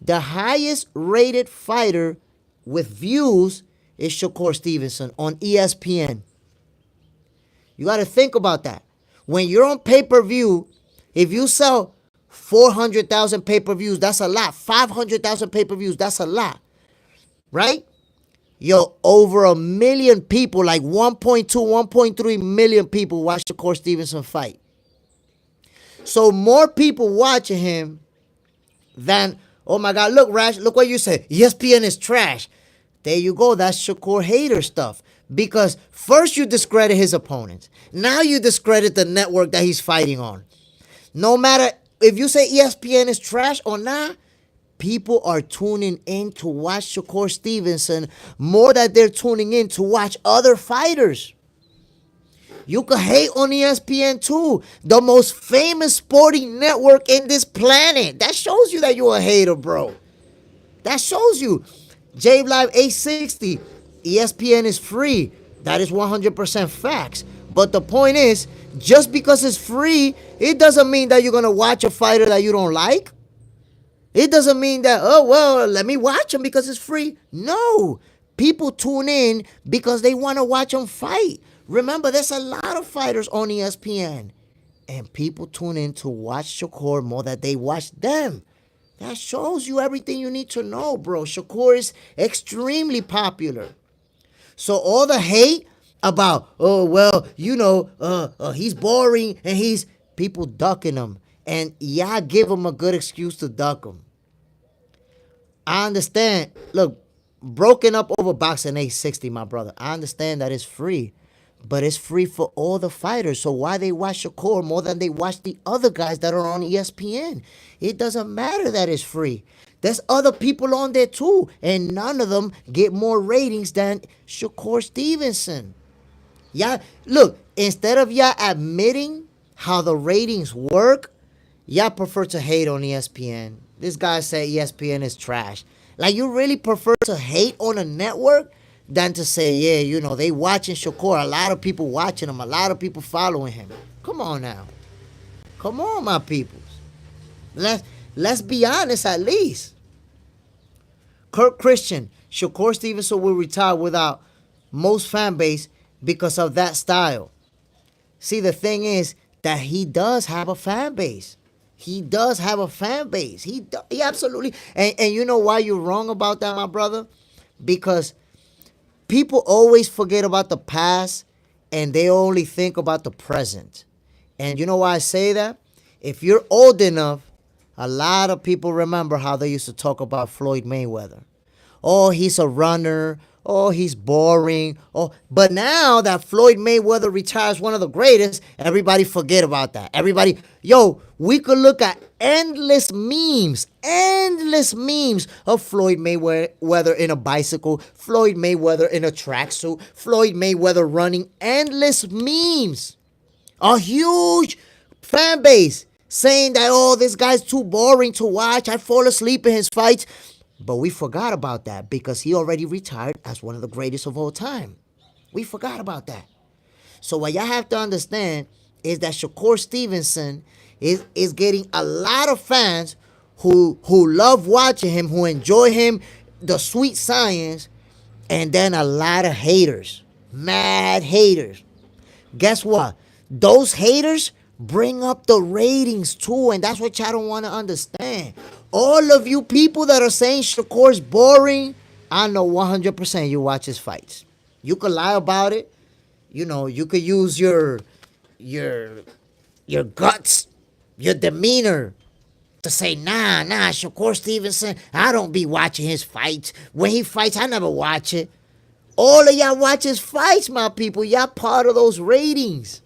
The highest rated fighter with views is Shakur Stevenson on ESPN. You got to think about that. When you're on pay-per-view, if you sell 400,000 pay-per-views, that's a lot. 500,000 pay-per-views, that's a lot. Right? Yo, over 1 million people, like 1.2, 1.3 million people watch Shakur Stevenson fight. So more people watching him than, oh my God, look, Rash, look what you said. ESPN is trash. There you go. That's Shakur hater stuff. Because first you discredit his opponents. Now you discredit the network that he's fighting on. No matter if you say ESPN is trash or not, people are tuning in to watch Shakur Stevenson more than they're tuning in to watch other fighters. You can hate on ESPN too, the most famous sporting network in this planet. That shows you that you're a hater, bro. That shows you. J Live 860, ESPN is free. That is 100% facts. But the point is, just because it's free, it doesn't mean that you're going to watch a fighter that you don't like. It doesn't mean that, oh, well, let me watch him because it's free. No. People tune in because they want to watch them fight. Remember, there's a lot of fighters on ESPN. And people tune in to watch Shakur more than they watch them. That shows you everything you need to know, bro. Shakur is extremely popular. So all the hate about, oh, well, he's boring and he's people ducking him. And y'all give him a good excuse to duck him. I understand. Look, broken up over boxing 860, my brother. I understand that it's free. But it's free for all the fighters. So why they watch Shakur more than they watch the other guys that are on ESPN? It doesn't matter that it's free. There's other people on there too. And none of them get more ratings than Shakur Stevenson. Y'all, look, instead of y'all admitting how the ratings work, y'all prefer to hate on ESPN. This guy said ESPN is trash. Like, you really prefer to hate on a network than to say, yeah, they watching Shakur. A lot of people watching him. A lot of people following him. Come on now. Come on, my peoples. Let's be honest at least. Kirk Christian, Shakur Stevenson will retire without most fan base because of that style. See, the thing is that he does have a fan base. He does have a fan base. He absolutely. And you know why you're wrong about that, my brother? Because people always forget about the past and they only think about the present. And you know why I say that? If you're old enough, a lot of people remember how they used to talk about Floyd Mayweather. Oh, he's a runner. Oh, he's boring. Oh, but now that Floyd Mayweather retires one of the greatest, everybody forget about that. Everybody, we could look at endless memes of Floyd Mayweather in a bicycle, Floyd Mayweather in a tracksuit, Floyd Mayweather running, endless memes. A huge fan base saying that, oh, this guy's too boring to watch. I fall asleep in his fights. But we forgot about that because he already retired as one of the greatest of all time. We forgot about that. So what y'all have to understand is that Shakur Stevenson is getting a lot of fans who love watching him, who enjoy him, the sweet science, and then a lot of haters, mad haters. Guess what? Those haters bring up the ratings too, and that's what y'all don't want to understand. All of you people that are saying Shakur's boring, I know 100% you watch his fights. You could lie about it. You could use your guts, your demeanor to say, nah, Shakur Stevenson, I don't be watching his fights. When he fights, I never watch it. All of y'all watch his fights, my people. Y'all part of those ratings.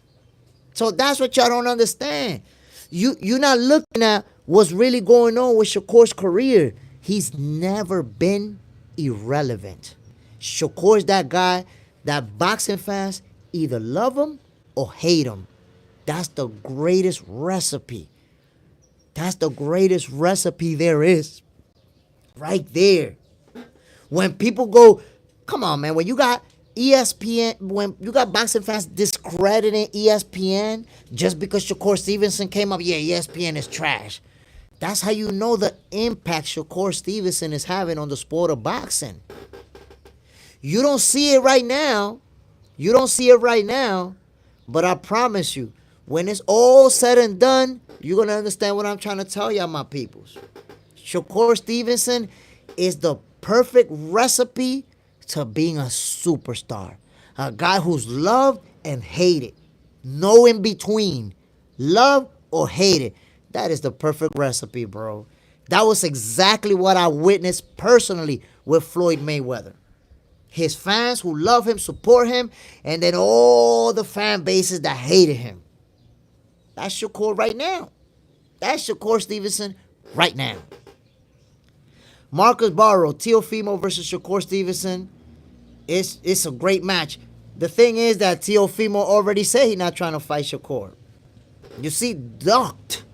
So that's what y'all don't understand. You're not looking at what's really going on with Shakur's career. He's never been irrelevant. Shakur's that guy that boxing fans either love him or hate him. That's the greatest recipe. That's the greatest recipe there is. Right there. When people go, come on, man, when you got ESPN, when you got boxing fans discrediting ESPN just because Shakur Stevenson came up, yeah, ESPN is trash. That's how you know the impact Shakur Stevenson is having on the sport of boxing. You don't see it right now. But I promise you, when it's all said and done, you're going to understand what I'm trying to tell y'all, my peoples. Shakur Stevenson is the perfect recipe to being a superstar. A guy who's loved and hated. No in between. Love or hated. That is the perfect recipe, bro. That was exactly what I witnessed personally with Floyd Mayweather. His fans who love him, support him, and then all the fan bases that hated him. That's Shakur right now. That's Shakur Stevenson right now. Marcus Barrow, Teofimo versus Shakur Stevenson. It's a great match. The thing is that Teofimo already said he's not trying to fight Shakur. You see, ducked.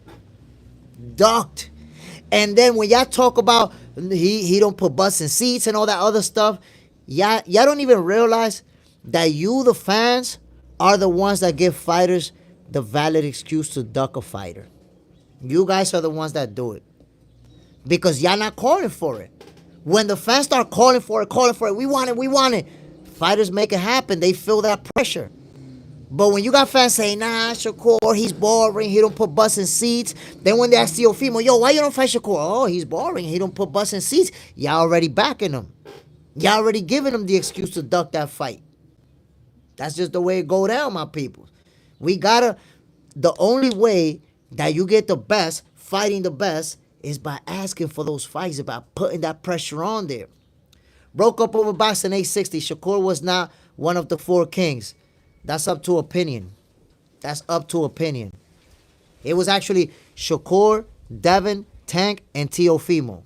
And then when y'all talk about he don't put butts in seats and all that other stuff, y'all don't even realize that you, the fans, are the ones that give fighters the valid excuse to duck a fighter. You guys are the ones that do it. Because y'all not calling for it. When the fans start calling for it, we want it. Fighters make it happen. They feel that pressure. But when you got fans saying, nah, Shakur, he's boring, he don't put butts in seats. Then when they ask Teofimo, yo, why you don't fight Shakur? Oh, he's boring, he don't put butts in seats. Y'all already backing him. Y'all already giving him the excuse to duck that fight. That's just the way it go down, my people. The only way that you get the best, fighting the best, is by asking for those fights, about putting that pressure on there. Broke up over boxing 860. Shakur was not one of the four kings. That's up to opinion. It was actually Shakur, Devin, Tank, and Teofimo.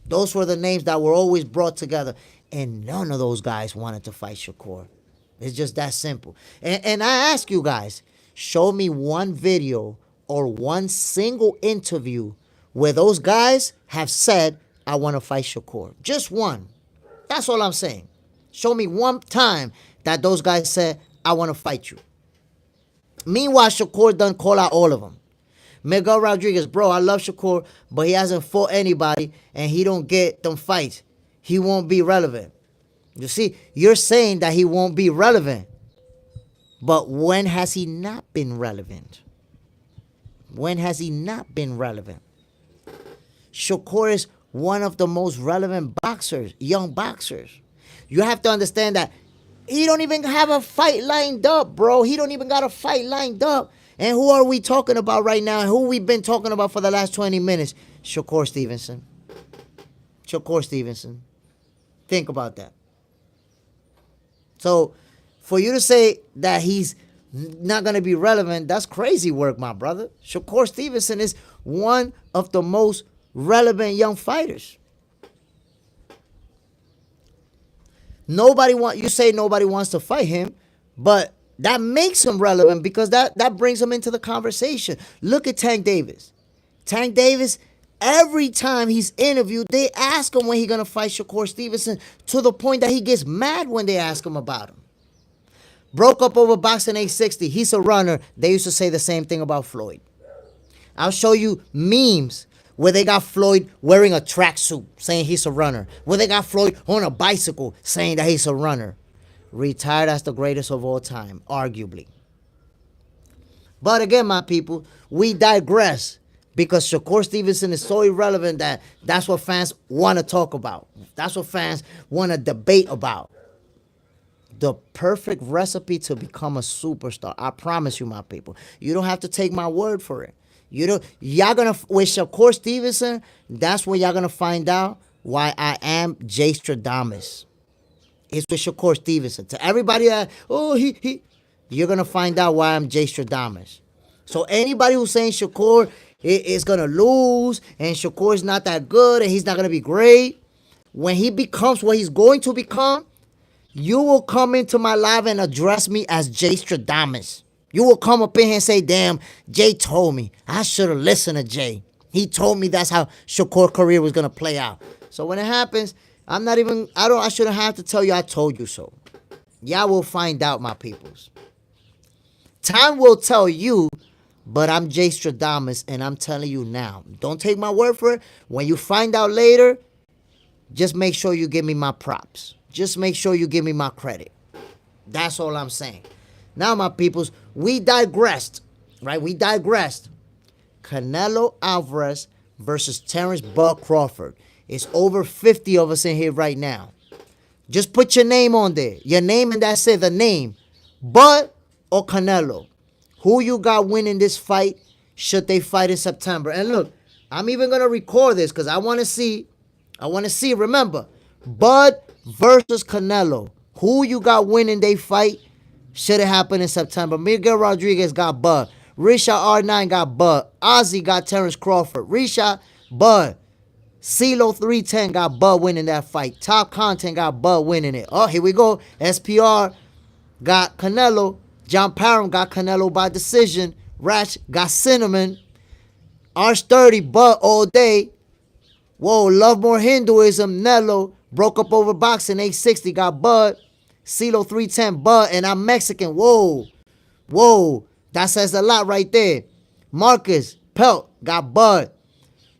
Those were the names that were always brought together. And none of those guys wanted to fight Shakur. It's just that simple. And I ask you guys, show me one video or one single interview where those guys have said, I want to fight Shakur. Just one. That's all I'm saying. Show me one time that those guys said, I want to fight you. Meanwhile, Shakur done call out all of them. Miguel Rodriguez, bro, I love Shakur, but he hasn't fought anybody and he don't get them fights. He won't be relevant. You see, you're saying that he won't be relevant. But when has he not been relevant? Shakur is one of the most relevant boxers, young boxers. You have to understand that he don't even have a fight lined up, bro. He don't even got a fight lined up. And who are we talking about right now? Who we've been talking about for the last 20 minutes? Shakur Stevenson. Think about that. So, for you to say that he's not going to be relevant, that's crazy work, my brother. Shakur Stevenson is one of the most relevant young fighters. You say nobody wants to fight him, but that makes him relevant because that brings him into the conversation. Look at Tank Davis. Every time he's interviewed, they ask him when he's going to fight Shakur Stevenson, to the point that he gets mad when they ask him about him. Broke up over boxing 860. He's a runner. They used to say the same thing about Floyd. I'll show you memes where they got Floyd wearing a tracksuit saying he's a runner. Where they got Floyd on a bicycle saying that he's a runner. Retired as the greatest of all time, arguably. But again, my people, we digress because Shakur Stevenson is so irrelevant that that's what fans want to talk about. That's what fans want to debate about. The perfect recipe to become a superstar. I promise you, my people. You don't have to take my word for it. With Shakur Stevenson, that's when y'all gonna find out why I am Jay Stradamus. It's with Shakur Stevenson. To everybody that, you're gonna find out why I'm Jay Stradamus. So anybody who's saying Shakur is gonna lose and Shakur is not that good and he's not gonna be great, when he becomes what he's going to become, you will come into my live and address me as Jay Stradamus. You will come up in here and say, damn, Jay told me. I should have listened to Jay. He told me that's how Shakur's career was going to play out. So when it happens, I shouldn't have to tell you I told you so. Y'all will find out, my peoples. Time will tell you, but I'm Jay Stradamus, and I'm telling you now. Don't take my word for it. When you find out later, just make sure you give me my props. Just make sure you give me my credit. That's all I'm saying. Now, my peoples, we digressed, right? Canelo Álvarez versus Terence "Bud" Crawford. It's over 50 of us in here right now. Just put your name on there. Your name, and that's it, the name. Bud or Canelo. Who you got winning this fight should they fight in September? And look, I'm even going to record this because I want to see, remember, Bud versus Canelo. Who you got winning they fight should it happen in September? Miguel Rodriguez got Bud. Rishad R9 got Bud. Ozzy got Terence Crawford. Rishad, Bud. CeeLo 310 got Bud winning that fight. Top Content got Bud winning it. Oh, here we go. SPR got Canelo. John Parham got Canelo by decision. Ratch got Cinnamon. R30, Bud all day. Whoa, Love More Hinduism, Nello. Broke up over boxing, 860, got Bud. CeeLo 310, Bud, and I'm Mexican. Whoa, whoa, that says a lot right there. Marcus Pelt got Bud.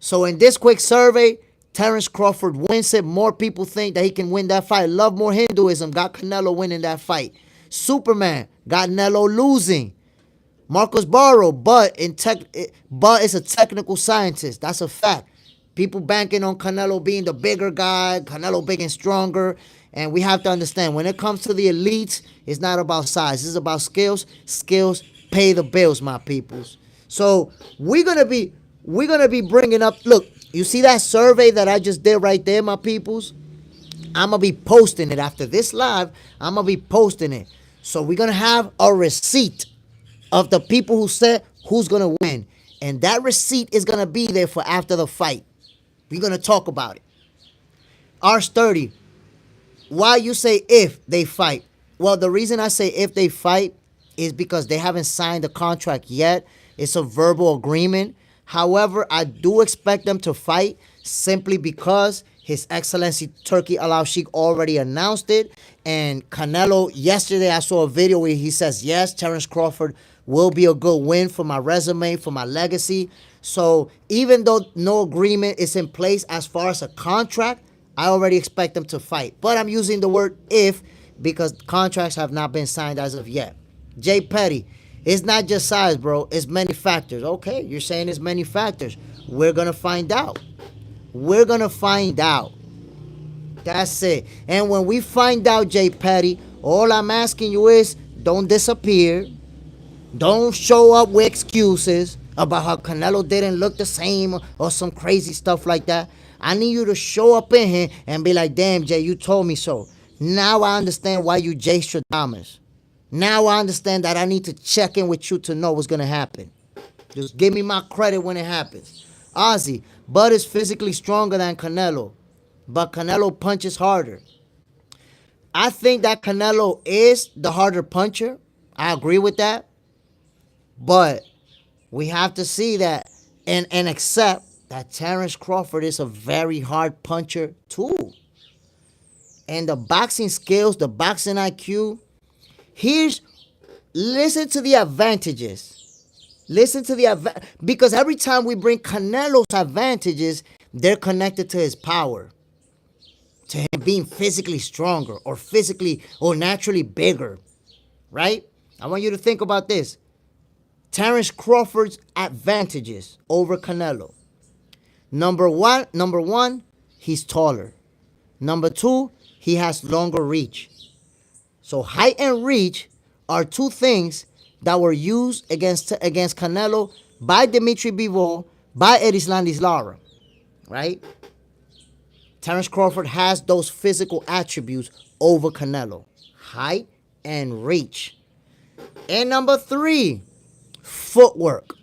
So in this quick survey, Terence Crawford wins it. More people think that he can win that fight. Love More Hinduism got Canelo winning that fight. Superman got Nello losing. Marcus Barrow, Bud is a technical scientist. That's a fact. People banking on Canelo being the bigger guy, Canelo big and stronger. And we have to understand, when it comes to the elites, it's not about size. It's about skills. Skills pay the bills, my peoples. So we're gonna be bringing up. Look, you see that survey that I just did right there, my peoples? I'm gonna be posting it after this live. I'm gonna be posting it. So we're gonna have a receipt of the people who said who's gonna win, and that receipt is gonna be there for after the fight. We're gonna talk about it. R30. Why you say if they fight? Well, the reason I say if they fight is because they haven't signed the contract yet. It's a verbal agreement. However, I do expect them to fight simply because His Excellency Turki Al-Sheikh already announced it. And Canelo, yesterday I saw a video where he says, yes, Terence Crawford will be a good win for my resume, for my legacy. So even though no agreement is in place as far as a contract, I already expect them to fight. But I'm using the word if because contracts have not been signed as of yet. Jay Petty, it's not just size, bro. It's many factors. Okay, you're saying it's many factors. We're going to find out. We're going to find out. That's it. And when we find out, Jay Petty, all I'm asking you is don't disappear. Don't show up with excuses about how Canelo didn't look the same or some crazy stuff like that. I need you to show up in here and be like, damn, Jay, you told me so. Now I understand why you Jay Stradamus. Now I understand that I need to check in with you to know what's going to happen. Just give me my credit when it happens. Ozzy, Bud is physically stronger than Canelo, but Canelo punches harder. I think that Canelo is the harder puncher. I agree with that. But we have to see that and accept that Terence Crawford is a very hard puncher too. And the boxing skills, the boxing IQ, listen to the advantages. Listen to the because every time we bring Canelo's advantages, they're connected to his power, to him being physically stronger or physically or naturally bigger, right? I want you to think about this. Terence Crawford's advantages over Canelo. Number one, he's taller. Number two, he has longer reach. So height and reach are two things that were used against Canelo by Dimitri Bivol, by Erislandy Lara, right? Terence Crawford has those physical attributes over Canelo. Height and reach. And number three, footwork.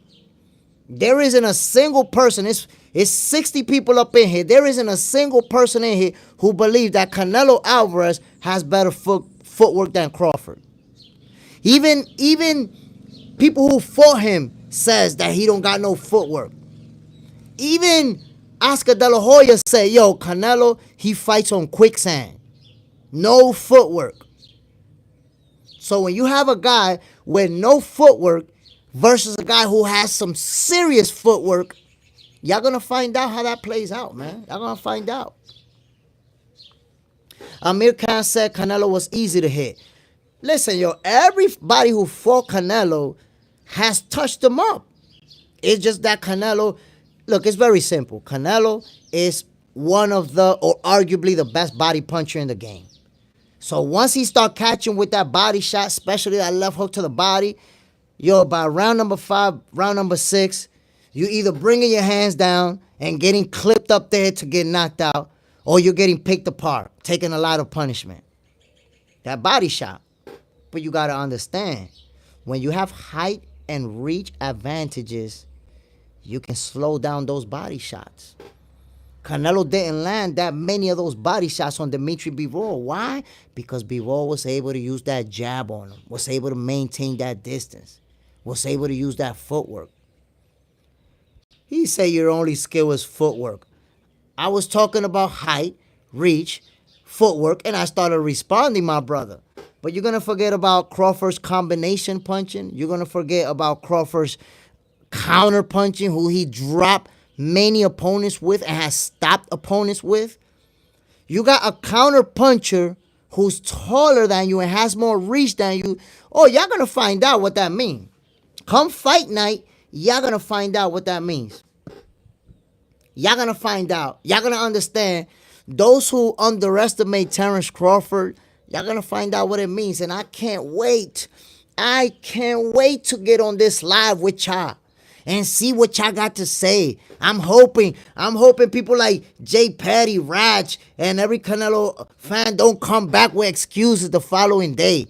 There isn't a single person, it's 60 people up in here. There isn't a single person in here who believes that Canelo Álvarez has better footwork than Crawford. Even people who fought him says that he don't got no footwork. Even Oscar De La Hoya said, yo, Canelo, he fights on quicksand. No footwork. So when you have a guy with no footwork versus a guy who has some serious footwork, y'all gonna find out how that plays out, man. Y'all gonna find out. Amir Khan said Canelo was easy to hit. Listen, yo, everybody who fought Canelo has touched him up. It's just that Canelo, look, it's very simple. Canelo is one of the, or arguably the best body puncher in the game. So once he start catching with that body shot, especially that left hook to the body, yo, by round number 5, round number 6, you either bringing your hands down and getting clipped up there to get knocked out, or you're getting picked apart, taking a lot of punishment. That body shot. But you got to understand, when you have height and reach advantages, you can slow down those body shots. Canelo didn't land that many of those body shots on Dimitri Bivol. Why? Because Bivol was able to use that jab on him, was able to maintain that distance, was able to use that footwork. He said your only skill is footwork. I was talking about height, reach, footwork, and I started responding, my brother. But you're going to forget about Crawford's combination punching. You're going to forget about Crawford's counter punching, who he dropped many opponents with and has stopped opponents with. You got a counter puncher who's taller than you and has more reach than you. Oh, y'all going to find out what that means. Come fight night, y'all going to find out what that means. Y'all going to find out. Y'all going to understand. Those who underestimate Terence Crawford, y'all going to find out what it means. And I can't wait. I can't wait to get on this live with y'all and see what y'all got to say. I'm hoping people like Jay Petty, Raj, and every Canelo fan don't come back with excuses the following day.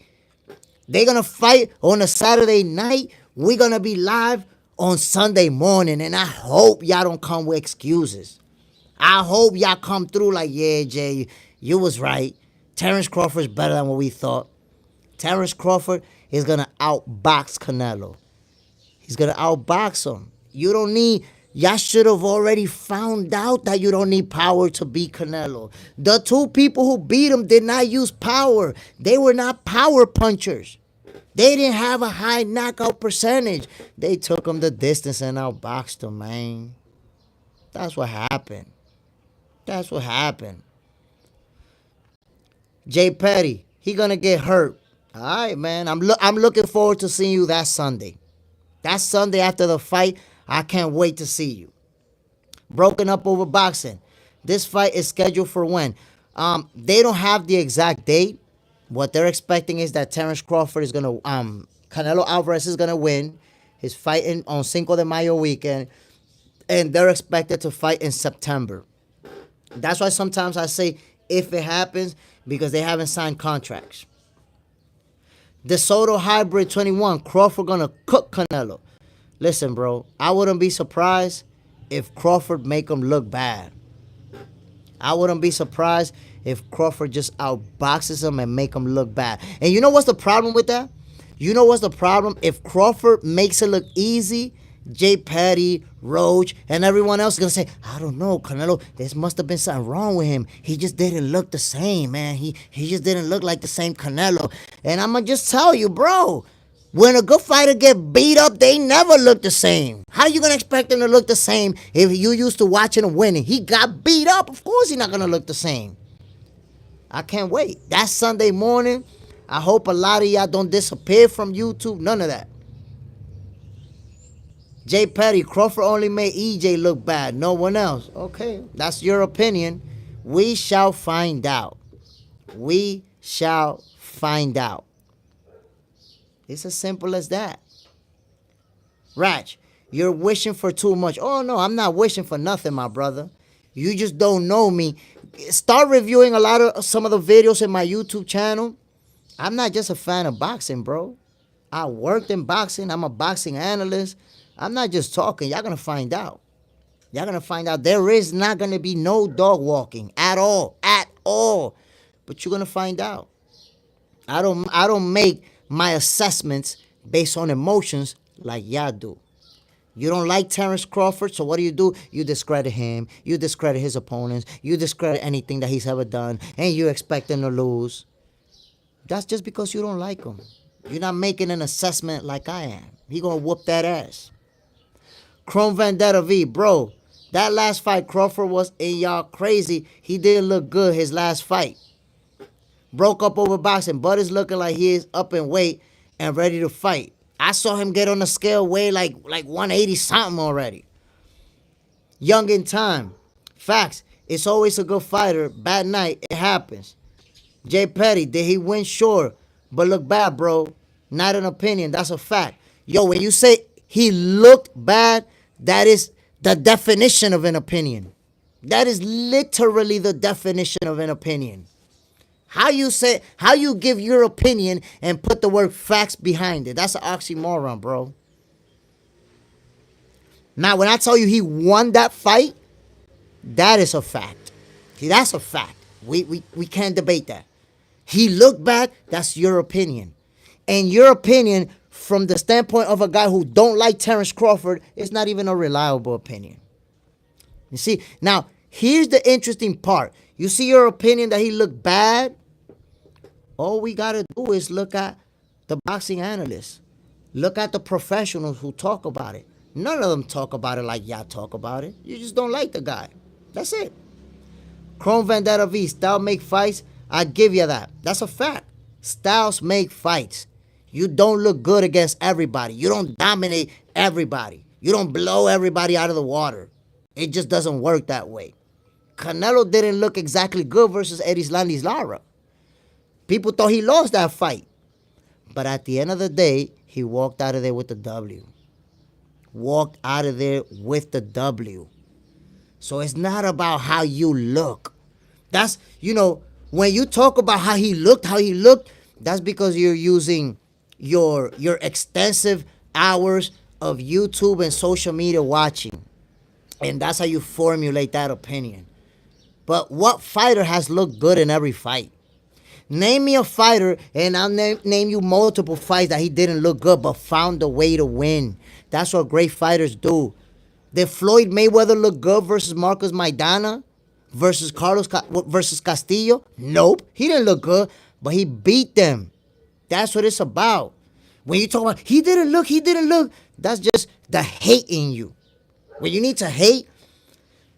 They're going to fight on a Saturday night. We're going to be live on Sunday morning, and I hope y'all don't come with excuses. I hope y'all come through like, yeah, Jay, you was right. Terence Crawford's better than what we thought. Terence Crawford is going to outbox Canelo. He's going to outbox him. You don't need, y'all should have already found out that you don't need power to beat Canelo. The two people who beat him did not use power. They were not power punchers. They didn't have a high knockout percentage. They took him the distance and outboxed him, man. That's what happened. That's what happened. Jay Petty, he gonna get hurt. All right, man. I'm looking forward to seeing you that Sunday. That Sunday after the fight, I can't wait to see you. Broken up over boxing. This fight is scheduled for when? They don't have the exact date. What they're expecting is that Terence Crawford is gonna, Canelo Álvarez is gonna win his fight on Cinco de Mayo weekend, and they're expected to fight in September. That's why sometimes I say if it happens, because they haven't signed contracts. De Soto Hybrid 21, Crawford gonna cook Canelo. Listen, bro, I wouldn't be surprised if Crawford make him look bad. I wouldn't be surprised if Crawford just outboxes him and make him look bad. And you know what's the problem with that? You know what's the problem? If Crawford makes it look easy, Jay Petty, Roach, and everyone else is going to say, I don't know, Canelo, there must have been something wrong with him. He just didn't look the same, man. He just didn't look like the same Canelo. And I'm going to just tell you, bro, when a good fighter get beat up, they never look the same. How you going to expect him to look the same if you used to watching him winning? He got beat up. Of course he's not going to look the same. I can't wait. That's Sunday morning. I hope a lot of y'all don't disappear from YouTube. None of that. Jay Petty, Crawford only made EJ look bad. No one else. Okay, that's your opinion. We shall find out. We shall find out. It's as simple as that. Raj, you're wishing for too much. Oh, no, I'm not wishing for nothing, my brother. You just don't know me. Start reviewing some of the videos in my YouTube channel. I'm not just a fan of boxing, bro. I worked in boxing. I'm a boxing analyst. I'm not just talking. Y'all going to find out. Y'all going to find out. There is not going to be no dog walking at all. At all. But you're going to find out. I don't make my assessments based on emotions like y'all do. You don't like Terence Crawford, so what do? You discredit him. You discredit his opponents. You discredit anything that he's ever done, and you expect him to lose. That's just because you don't like him. You're not making an assessment like I am. He gonna whoop that ass. Chrome Vendetta V, bro, that last fight Crawford was in y'all crazy. He didn't look good his last fight. Broke up over boxing, but is looking like he is up in weight and ready to fight. I saw him get on the scale weigh like 180 something already. Young in time. Facts. It's always a good fighter. Bad night. It happens. Jay Petty, did he win? Sure. But look bad, bro. Not an opinion. That's a fact. Yo, when you say he looked bad, that is the definition of an opinion. That is literally the definition of an opinion. How you give your opinion and put the word facts behind it. That's an oxymoron, bro. Now, when I tell you he won that fight, that is a fact. See, that's a fact. We can't debate that. He looked bad, that's your opinion. And your opinion, from the standpoint of a guy who don't like Terence Crawford, is not even a reliable opinion. You see, now, here's the interesting part. You see your opinion that he looked bad? All we got to do is look at the boxing analysts. Look at the professionals who talk about it. None of them talk about it like y'all talk about it. You just don't like the guy. That's it. Chrome Vendetta V, style make fights. I give you that. That's a fact. Styles make fights. You don't look good against everybody. You don't dominate everybody. You don't blow everybody out of the water. It just doesn't work that way. Canelo didn't look exactly good versus Erislandy Lara. People thought he lost that fight. But at the end of the day, he walked out of there with the W. Walked out of there with the W. So it's not about how you look. That's, when you talk about how he looked, that's because you're using your extensive hours of YouTube and social media watching. And that's how you formulate that opinion. But what fighter has looked good in every fight? Name me a fighter, and I'll name you multiple fights that he didn't look good but found a way to win. That's what great fighters do. Did Floyd Mayweather look good versus Marcos Maidana? Versus versus Castillo? Nope. He didn't look good, but he beat them. That's what it's about. When you talk about, he didn't look, that's just the hate in you. When you need to hate,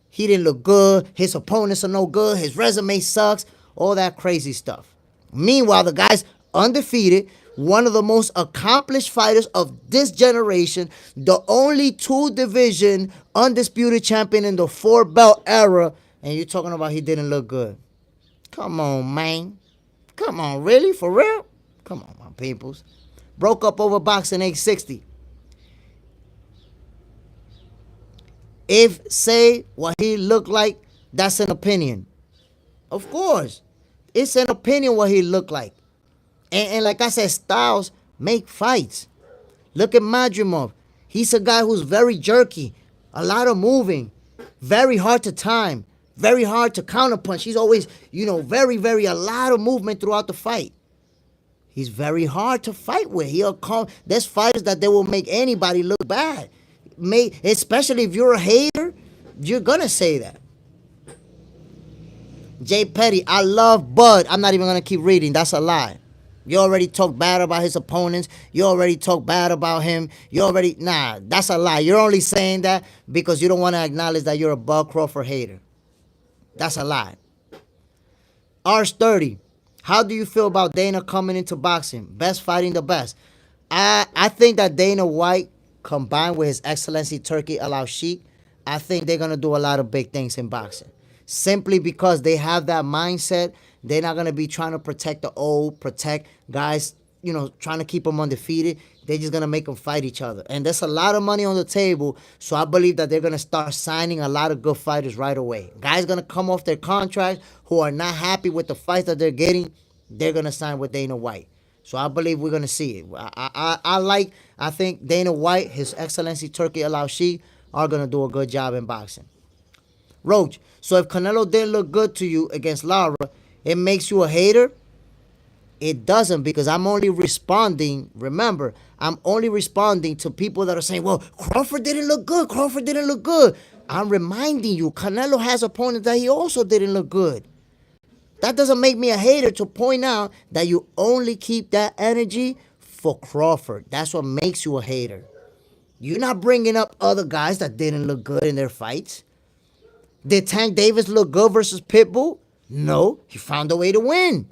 he didn't look good, his opponents are no good, his resume sucks, all that crazy stuff. Meanwhile, the guy's undefeated, one of the most accomplished fighters of this generation, the only two-division undisputed champion in the four-belt era, and you're talking about he didn't look good. Come on, man. Come on, really? For real? Come on, my peoples. Broke up over boxing age 60. If say what he looked like, that's an opinion. Of course. It's an opinion what he looked like. And like I said, styles make fights. Look at Madrimov. He's a guy who's very jerky. A lot of moving. Very hard to time. Very hard to counterpunch. He's always, very, a lot of movement throughout the fight. He's very hard to fight with. There's fighters that they will make anybody look bad. Especially if you're a hater, you're going to say that. Jay Petty, I love Bud. I'm not even going to keep reading. That's a lie. You already talked bad about his opponents. You already talked bad about him. That's a lie. You're only saying that because you don't want to acknowledge that you're a Bud Crawford hater. That's a lie. Ars30, how do you feel about Dana coming into boxing? Best fighting the best. I think that Dana White, combined with His Excellency Turki Al-Sheikh, I think they're going to do a lot of big things in boxing. Simply because they have that mindset. They're not going to be trying to protect the old, protect guys, trying to keep them undefeated. They're just going to make them fight each other. And there's a lot of money on the table, so I believe that they're going to start signing a lot of good fighters right away. Guys going to come off their contracts who are not happy with the fights that they're getting, they're going to sign with Dana White. So I believe we're going to see it. I think Dana White, His Excellency Turki Al-Sheikh, are going to do a good job in boxing. Roach, so if Canelo didn't look good to you against Lara, it makes you a hater? It doesn't, because I'm only responding. Remember, I'm only responding to people that are saying, well, Crawford didn't look good. I'm reminding you, Canelo has opponents that he also didn't look good. That doesn't make me a hater to point out that you only keep that energy for Crawford. That's what makes you a hater. You're not bringing up other guys that didn't look good in their fights. Did Tank Davis look good versus Pitbull? No, he found a way to win.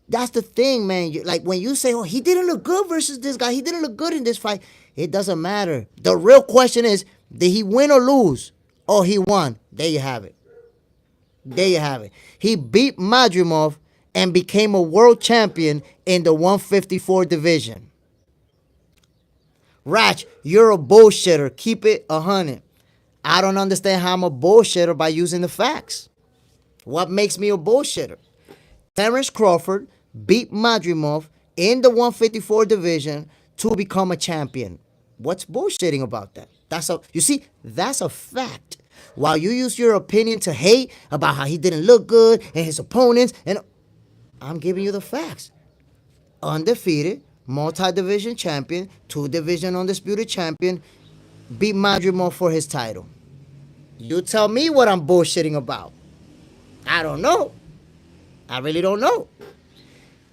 That's the thing, man. Like when you say, oh, he didn't look good versus this guy, he didn't look good in this fight, it doesn't matter. The real question is, did he win or lose? Oh, he won. There you have it. He beat Madrimov and became a world champion in the 154 division. Ratch, you're a bullshitter. Keep it 100. I don't understand how I'm a bullshitter by using the facts. What makes me a bullshitter? Terence Crawford beat Madrimov in the 154 division to become a champion. What's bullshitting about that? That's a fact. While you use your opinion to hate about how he didn't look good and his opponents, and I'm giving you the facts. Undefeated, multi-division champion, 2-division undisputed champion, beat Madrimov for his title. You tell me what I'm bullshitting about. I don't know. I really don't know.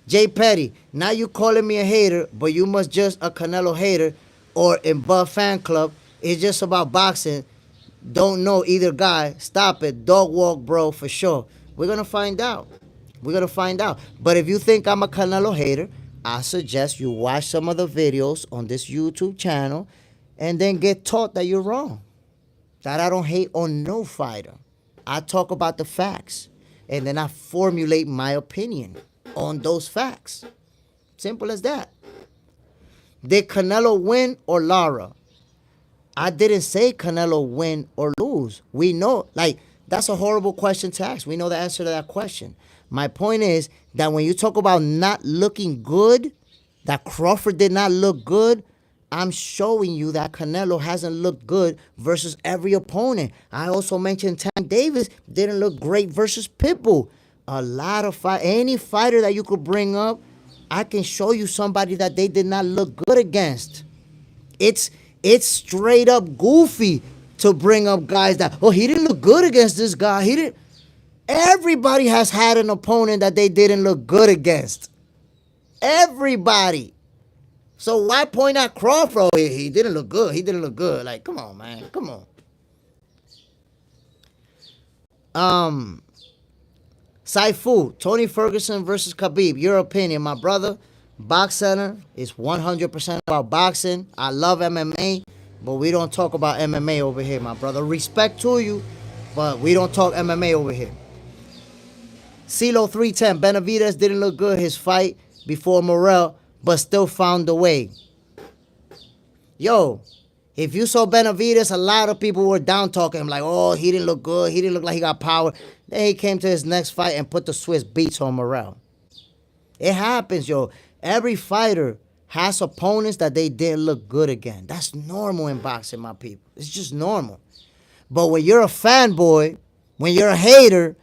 Jay Petty, now you calling me a hater, but you must just a Canelo hater, or in Buff Fan Club, it's just about boxing. Don't know either guy. Stop it. Dog walk, bro, for sure. We're going to find out. We're going to find out. But if you think I'm a Canelo hater, I suggest you watch some of the videos on this YouTube channel and then get taught that you're wrong. That I don't hate on no fighter. I talk about the facts, and then I formulate my opinion on those facts. Simple as that. Did Canelo win or Lara? I didn't say Canelo win or lose. We know, like, that's a horrible question to ask. We know the answer to that question. My point is that when you talk about not looking good, that Crawford did not look good, I'm showing you that Canelo hasn't looked good versus every opponent. I also mentioned Tank Davis didn't look great versus Pitbull. A lot of any fighter that you could bring up, I can show you somebody that they did not look good against. It's straight up goofy to bring up guys that, oh, he didn't look good against this guy. He didn't. Everybody has had an opponent that they didn't look good against. Everybody. So why point at Crawford? Oh, he didn't look good. He didn't look good. Like, come on, man. Come on. Saifu, Tony Ferguson versus Khabib. Your opinion, my brother. Box Center is 100% about boxing. I love MMA, but we don't talk about MMA over here, my brother. Respect to you, but we don't talk MMA over here. CeeLo 310, Benavidez didn't look good his fight before Morrell, but still found the way. Yo, if you saw Benavidez, a lot of people were down talking him like, oh, he didn't look good. He didn't look like he got power. Then he came to his next fight and put the Swiss beats on Morrell. It happens, yo. Every fighter has opponents that they didn't look good again. That's normal in boxing, my people. It's just normal. But when you're a fanboy, when you're a hater,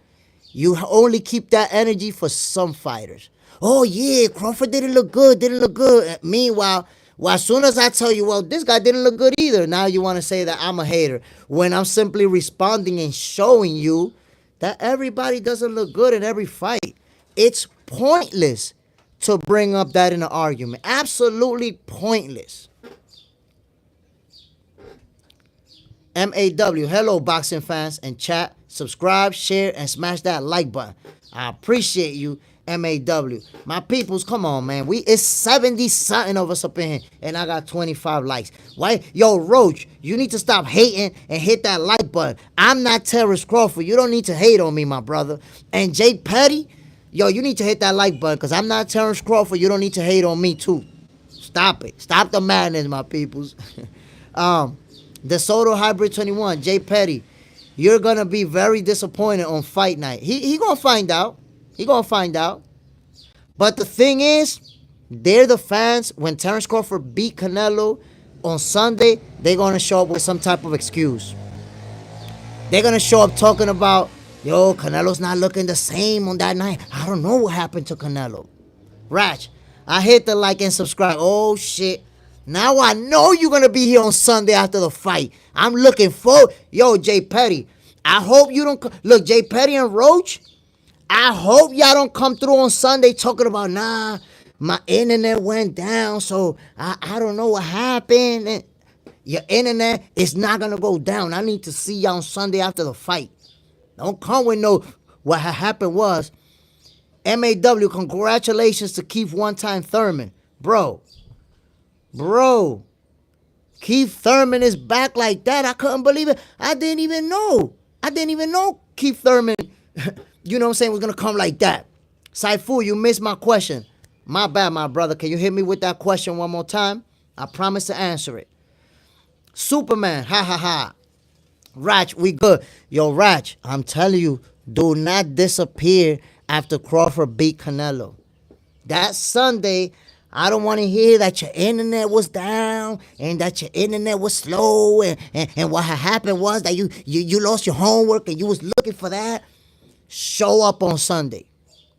you only keep that energy for some fighters. Oh, yeah, Crawford didn't look good. Meanwhile, as soon as I tell you, well, this guy didn't look good either, now you want to say that I'm a hater. When I'm simply responding and showing you that everybody doesn't look good in every fight. It's pointless to bring up that in an argument. Absolutely pointless. MAW, hello boxing fans and chat. Subscribe, share, and smash that like button. I appreciate you, MAW. My peoples, come on, man. It's 70-something of us up in here, and I got 25 likes. Why? Yo, Roach, you need to stop hating and hit that like button. I'm not Terence Crawford. You don't need to hate on me, my brother. And Jay Petty, yo, you need to hit that like button, because I'm not Terence Crawford. You don't need to hate on me, too. Stop it. Stop the madness, my peoples. The Soto Hybrid 21, Jay Petty, you're going to be very disappointed on fight night. He going to find out. He going to find out. But the thing is, they're the fans. When Terence Crawford beat Canelo on Sunday, they're going to show up with some type of excuse. They're going to show up talking about, yo, Canelo's not looking the same on that night. I don't know what happened to Canelo. Ratch, I hit the like and subscribe. Oh, shit. Now I know you're going to be here on Sunday after the fight. I'm looking forward. Yo, Jay Petty, I hope you don't... Look, Jay Petty and Roach, I hope y'all don't come through on Sunday talking about, nah, my internet went down, so I don't know what happened. And your internet is not going to go down. I need to see y'all on Sunday after the fight. Don't come with no... What happened was, MAW, congratulations to Keith one-time Thurman. Bro, Keith Thurman is back like that. I couldn't believe it. I didn't even know Keith Thurman, you know what I'm saying, was going to come like that. Saifu, you missed my question. My bad, my brother. Can you hit me with that question one more time? I promise to answer it. Superman, ha ha ha. Ratch, we good. Yo, Ratch, I'm telling you, do not disappear after Crawford beat Canelo. That Sunday, I don't want to hear that your internet was down and that your internet was slow and what had happened was that you lost your homework and you was looking for that. Show up on Sunday.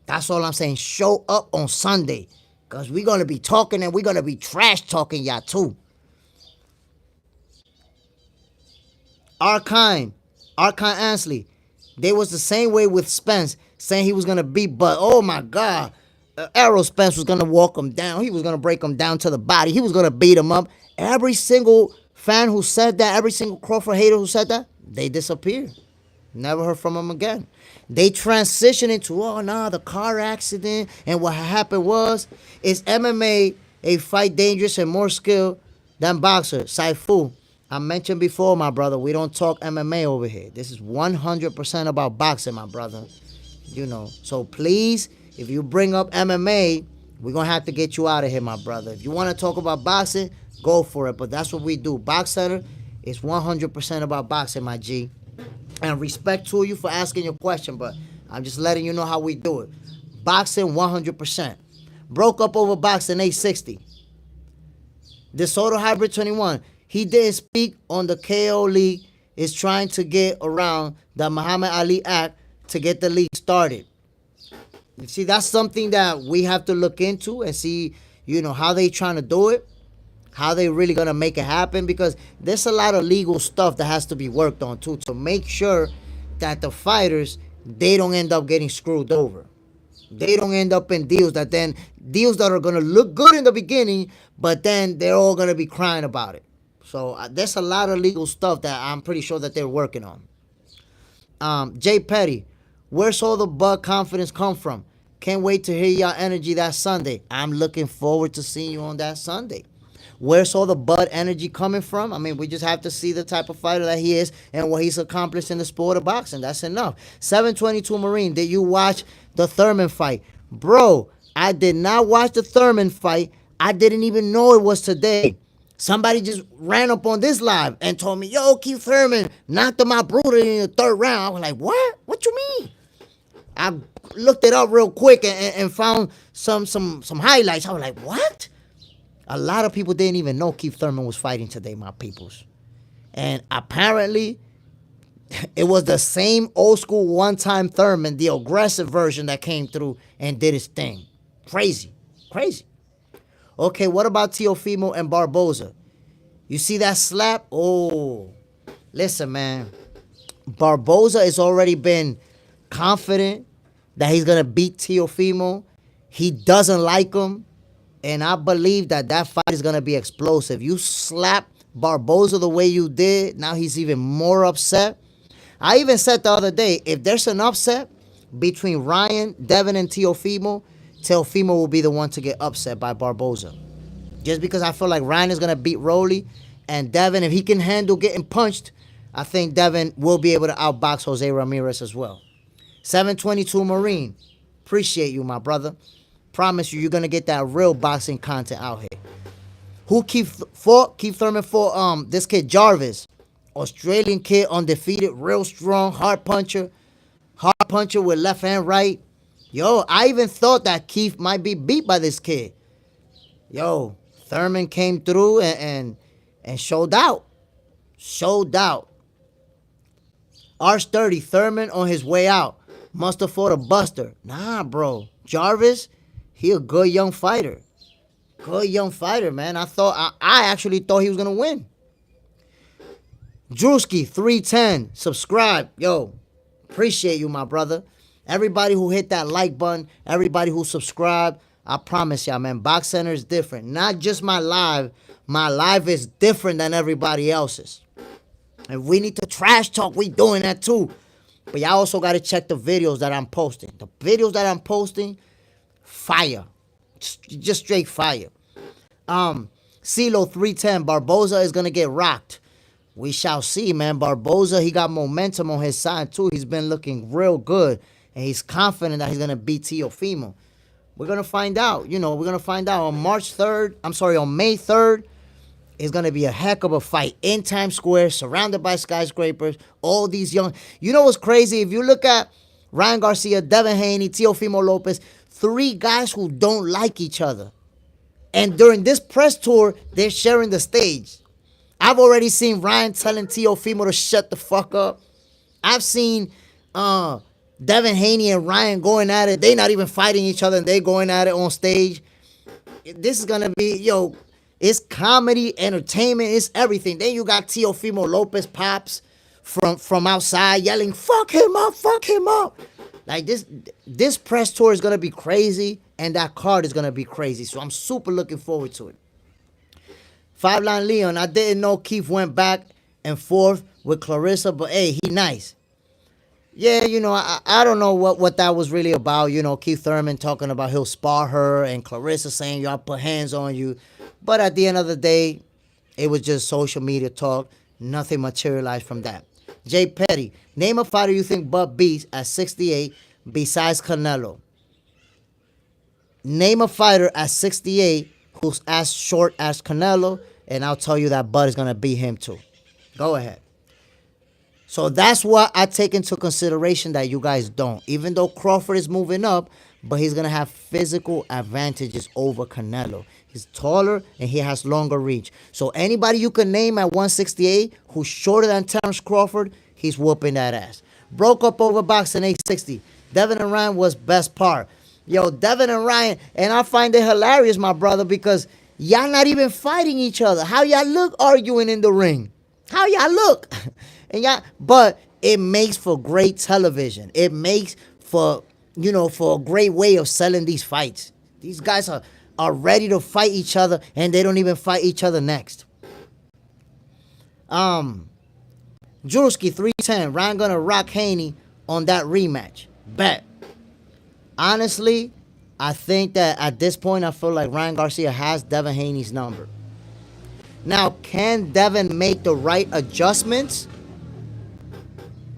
That's all I'm saying. Show up on Sunday. Because we're going to be talking and we're going to be trash talking y'all too. Arkine Ansley. They was the same way with Spence, saying he was going to beat Bud. Oh my God. Errol Spence was going to walk him down. He was going to break him down to the body. He was going to beat him up. Every single fan who said that, every single Crawford hater who said that, they disappeared. Never heard from him again. They transitioned into, oh, no, the car accident. And what happened was, is MMA a fight dangerous and more skill than boxer? Saifu, I mentioned before, my brother, we don't talk MMA over here. This is 100% about boxing, my brother. You know, so please, if you bring up MMA, we're going to have to get you out of here, my brother. If you want to talk about boxing, go for it. But that's what we do. Box Center is 100% about boxing, my G. And respect to you for asking your question, but I'm just letting you know how we do it. Boxing 100%. Broke up over boxing 860. DeSoto Hybrid 21. He didn't speak on the KO League is trying to get around the Muhammad Ali Act to get the league started. You see, that's something that we have to look into and see, you know, how they trying to do it. How they really going to make it happen, because there's a lot of legal stuff that has to be worked on too to make sure that the fighters, they don't end up getting screwed over. They don't end up in deals that are going to look good in the beginning, but then they're all going to be crying about it. So there's a lot of legal stuff that I'm pretty sure that they're working on. Jay Petty, where's all the Bud confidence come from? Can't wait to hear y'all energy that Sunday. I'm looking forward to seeing you on that Sunday. Where's all the Bud energy coming from? I mean, we just have to see the type of fighter that he is and what he's accomplished in the sport of boxing. That's enough. 722 Marine, did you watch the Thurman fight? Bro, I did not watch the Thurman fight. I didn't even know it was today. Somebody just ran up on this live and told me, yo, Keith Thurman knocked him out brutally in the third round. I was like, what? What you mean? I looked it up real quick and found some highlights. I was like, what? A lot of people didn't even know Keith Thurman was fighting today, my peoples. And apparently, it was the same old school one-time Thurman, the aggressive version that came through and did his thing. Crazy. Crazy. Okay, what about Teofimo and Barboza? You see that slap? Oh, listen, man. Barboza has already been confident that he's going to beat Teofimo. He doesn't like him. And I believe that fight is going to be explosive. You slap Barboza the way you did, now he's even more upset. I even said the other day, if there's an upset between Ryan, Devin, and Teofimo will be the one to get upset by Barboza. Just because I feel like Ryan is going to beat Rolly, and Devin, if he can handle getting punched, I think Devin will be able to outbox Jose Ramirez as well. 722 Marine, appreciate you, my brother. Promise you, you're going to get that real boxing content out here. Who Keith Thurman fought this kid Jarvis. Australian kid, undefeated, real strong, hard puncher with left and right. Yo, I even thought that Keith might be beat by this kid. Yo, Thurman came through and showed out. Showed out. Arch 30, Thurman on his way out. Must have fought a buster. Nah, bro. Jarvis, he a good young fighter. Good young fighter, man. I actually thought he was going to win. Drewski, 310. Subscribe. Yo, appreciate you, my brother. Everybody who hit that like button, everybody who subscribed, I promise y'all, man, Box Center is different. Not just my live. My live is different than everybody else's. And we need to trash talk. We doing that too. But y'all also got to check the videos that I'm posting. The videos that I'm posting, fire. Just straight fire. CeeLo 310, Barboza is going to get rocked. We shall see, man. Barboza, he got momentum on his side too. He's been looking real good. And he's confident that he's going to beat Teofimo. We're going to find out. You know, we're going to find out on May 3rd. It's going to be a heck of a fight in Times Square, surrounded by skyscrapers, all these young. You know what's crazy? If you look at Ryan Garcia, Devin Haney, Teofimo Lopez, 3 guys who don't like each other. And during this press tour, they're sharing the stage. I've already seen Ryan telling Teofimo to shut the fuck up. I've seen Devin Haney and Ryan going at it. They not even fighting each other, and they going at it on stage. This is gonna be, it's comedy, entertainment, it's everything. Then you got Teofimo Lopez Pops from outside yelling, fuck him up, fuck him up. Like this press tour is gonna be crazy, and that card is gonna be crazy. So I'm super looking forward to it. Five Line Leon, I didn't know Keith went back and forth with Clarissa, but hey, he nice. Yeah, I don't know what that was really about. Keith Thurman talking about he'll spar her, and Clarissa saying y'all put hands on you. But at the end of the day, it was just social media talk. Nothing materialized from that. Jay Petty, name a fighter you think Bud beats at 68 besides Canelo. Name a fighter at 68 who's as short as Canelo, and I'll tell you that Bud is going to beat him too. Go ahead. So that's what I take into consideration that you guys don't. Even though Crawford is moving up, but he's going to have physical advantages over Canelo. He's taller and he has longer reach. So anybody you can name at 168 who's shorter than Terence Crawford, he's whooping that ass. Broke up over boxing 860. Devin and Ryan was best part. Yo, Devin and Ryan, and I find it hilarious, my brother, because y'all not even fighting each other. How y'all look arguing in the ring? How y'all look? But it makes for great television. It makes for, for a great way of selling these fights. These guys are ready to fight each other, and they don't even fight each other next. Juruski 310. Ryan gonna rock Haney on that rematch. Bet. Honestly, I think that at this point, I feel like Ryan Garcia has Devin Haney's number. Now, can Devin make the right adjustments?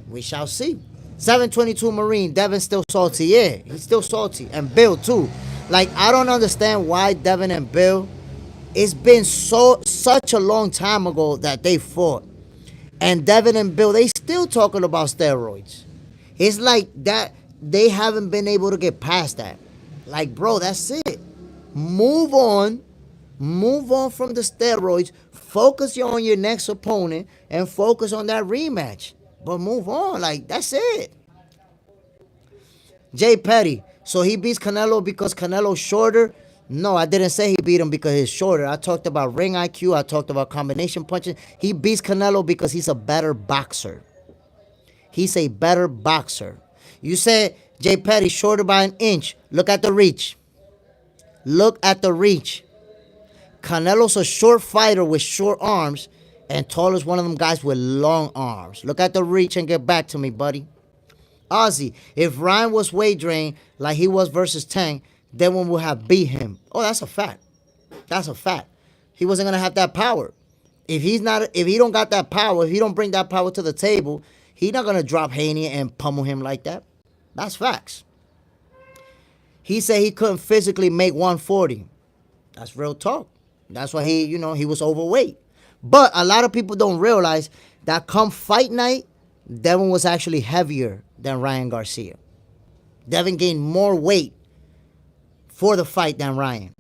We shall see. 722 Marine, Devin still salty. Yeah, he's still salty. And Bill, too. Like, I don't understand why Devin and Bill, it's been such a long time ago that they fought. And Devin and Bill, they still talking about steroids. It's like that they haven't been able to get past that. Like, bro, that's it. Move on. Move on from the steroids. Focus on your next opponent and focus on that rematch. But move on. Like, that's it. Jay Petty. So he beats Canelo because Canelo's shorter? No, I didn't say he beat him because he's shorter. I talked about ring IQ. I talked about combination punching. He beats Canelo because he's a better boxer. He's a better boxer. You said Jay Petty shorter by an inch. Look at the reach. Look at the reach. Canelo's a short fighter with short arms, and Tall is one of them guys with long arms. Look at the reach and get back to me, buddy. Ozzy, if Ryan was wagering like he was versus Tank, then one would have beat him. Oh, that's a fact. That's a fact. He wasn't gonna have that power. If he don't got that power, if he don't bring that power to the table, he's not gonna drop Haney and pummel him like that. That's facts. He said he couldn't physically make 140. That's real talk. That's why he was overweight. But a lot of people don't realize that come fight night, Devin was actually heavier than Ryan Garcia. Devin gained more weight for the fight than Ryan.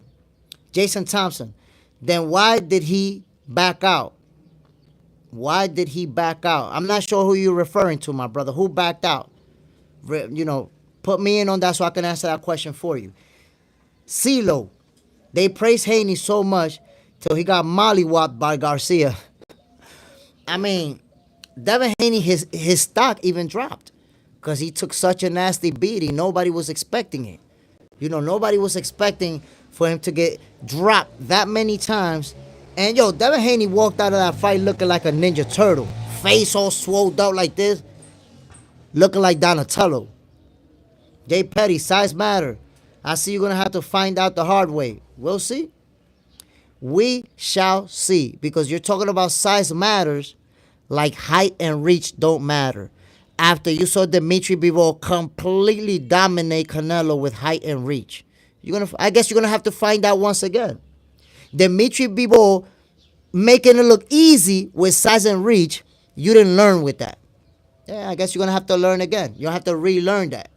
Jason Thompson, then why did he back out? Why did he back out? I'm not sure who you're referring to, my brother. Who backed out? Put me in on that so I can answer that question for you. CeeLo, they praised Haney so much till he got mollywopped by Garcia. I mean, Devin Haney, his stock even dropped because he took such a nasty beating. Nobody was expecting it. Nobody was expecting for him to get dropped that many times. And, Devin Haney walked out of that fight looking like a Ninja Turtle. Face all swolled out like this. Looking like Donatello. Jay Petty, size matter. I see you're going to have to find out the hard way. We'll see. We shall see. Because you're talking about size matters like height and reach don't matter. After you saw Dimitri Bivol completely dominate Canelo with height and reach. I guess you're going to have to find out once again. Dimitri Bivol making it look easy with size and reach. You didn't learn with that. Yeah, I guess you're going to have to learn again. You'll have to relearn that.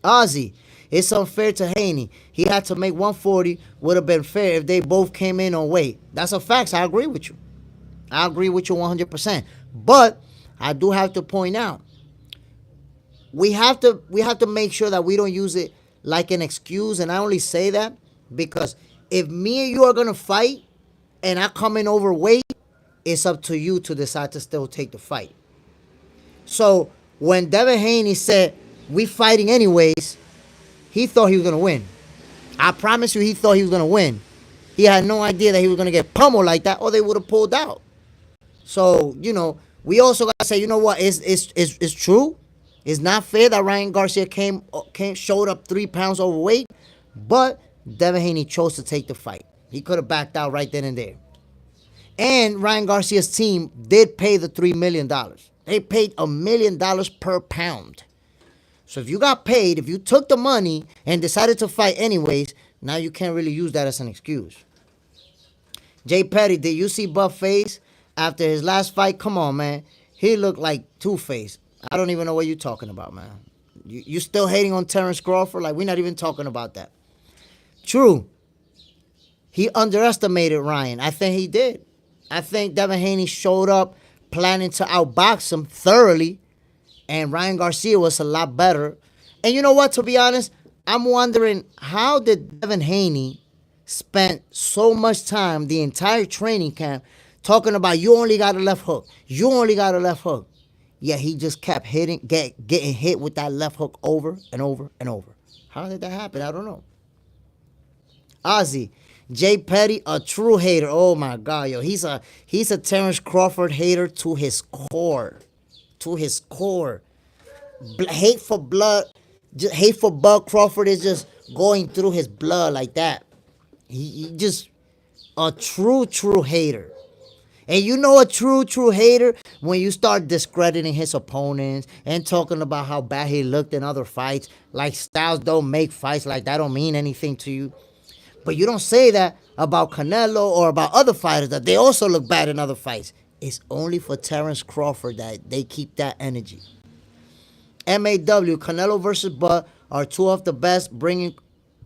Ozzy, It's unfair to Haney. He had to make 140. Would have been fair if they both came in on weight. That's a fact. I agree with you. I agree with you 100%. But I do have to point out, we have to make sure that we don't use it like an excuse. And I only say that because if me and you are gonna fight and I come in overweight, it's up to you to decide to still take the fight. So when Devin Haney said we fighting anyways, he thought he was gonna win. I promise you, he thought he was gonna win. He had no idea that he was gonna get pummeled like that, or they would have pulled out. So we also gotta say, you know what? It's true. It's not fair that Ryan Garcia showed up 3 pounds overweight, but Devin Haney chose to take the fight. He could have backed out right then and there. And Ryan Garcia's team did pay the $3 million. They paid $1 million per pound. So if you got paid, if you took the money and decided to fight anyways, now you can't really use that as an excuse. Jay Petty, did you see Buff face after his last fight? Come on, man. He looked like Two-Face. I don't even know what you're talking about, man. You still hating on Terence Crawford? Like, we're not even talking about that. True. He underestimated Ryan. I think he did. I think Devin Haney showed up planning to outbox him thoroughly, and Ryan Garcia was a lot better. And you know what, to be honest, I'm wondering, how did Devin Haney spend so much time, the entire training camp, talking about you only got a left hook. You only got a left hook. Yeah, he just kept getting hit with that left hook over and over and over. How did that happen? I don't know. Ozzy, Jay Petty, a true hater. Oh my God, yo, he's a Terence Crawford hater to his core, Hate for Bud Crawford is just going through his blood like that. He just a true hater. And you know a true hater when you start discrediting his opponents and talking about how bad he looked in other fights. Like, styles don't make fights, like that don't mean anything to you. But you don't say that about Canelo or about other fighters, that they also look bad in other fights. It's only for Terence Crawford that they keep that energy. MAW, Canelo versus Bud are two of the best, bringing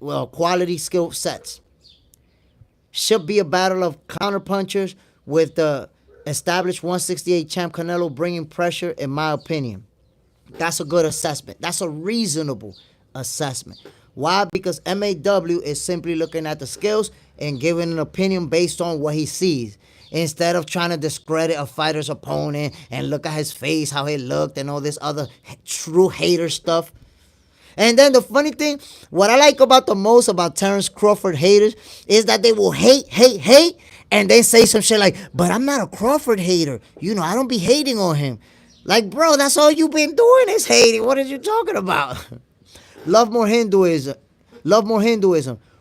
quality skill sets. Should be a battle of counterpunchers, with the established 168 champ Canelo bringing pressure, in my opinion. That's a good assessment. That's a reasonable assessment. Why? Because MAW is simply looking at the skills and giving an opinion based on what he sees, instead of trying to discredit a fighter's opponent and look at his face, how he looked, and all this other true hater stuff. And then the funny thing, what I like about the most about Terence Crawford haters is that they will hate, and then say some shit like, but I'm not a Crawford hater. I don't be hating on him. Like, bro, that's all you've been doing is hating. What are you talking about? Love more Hinduism.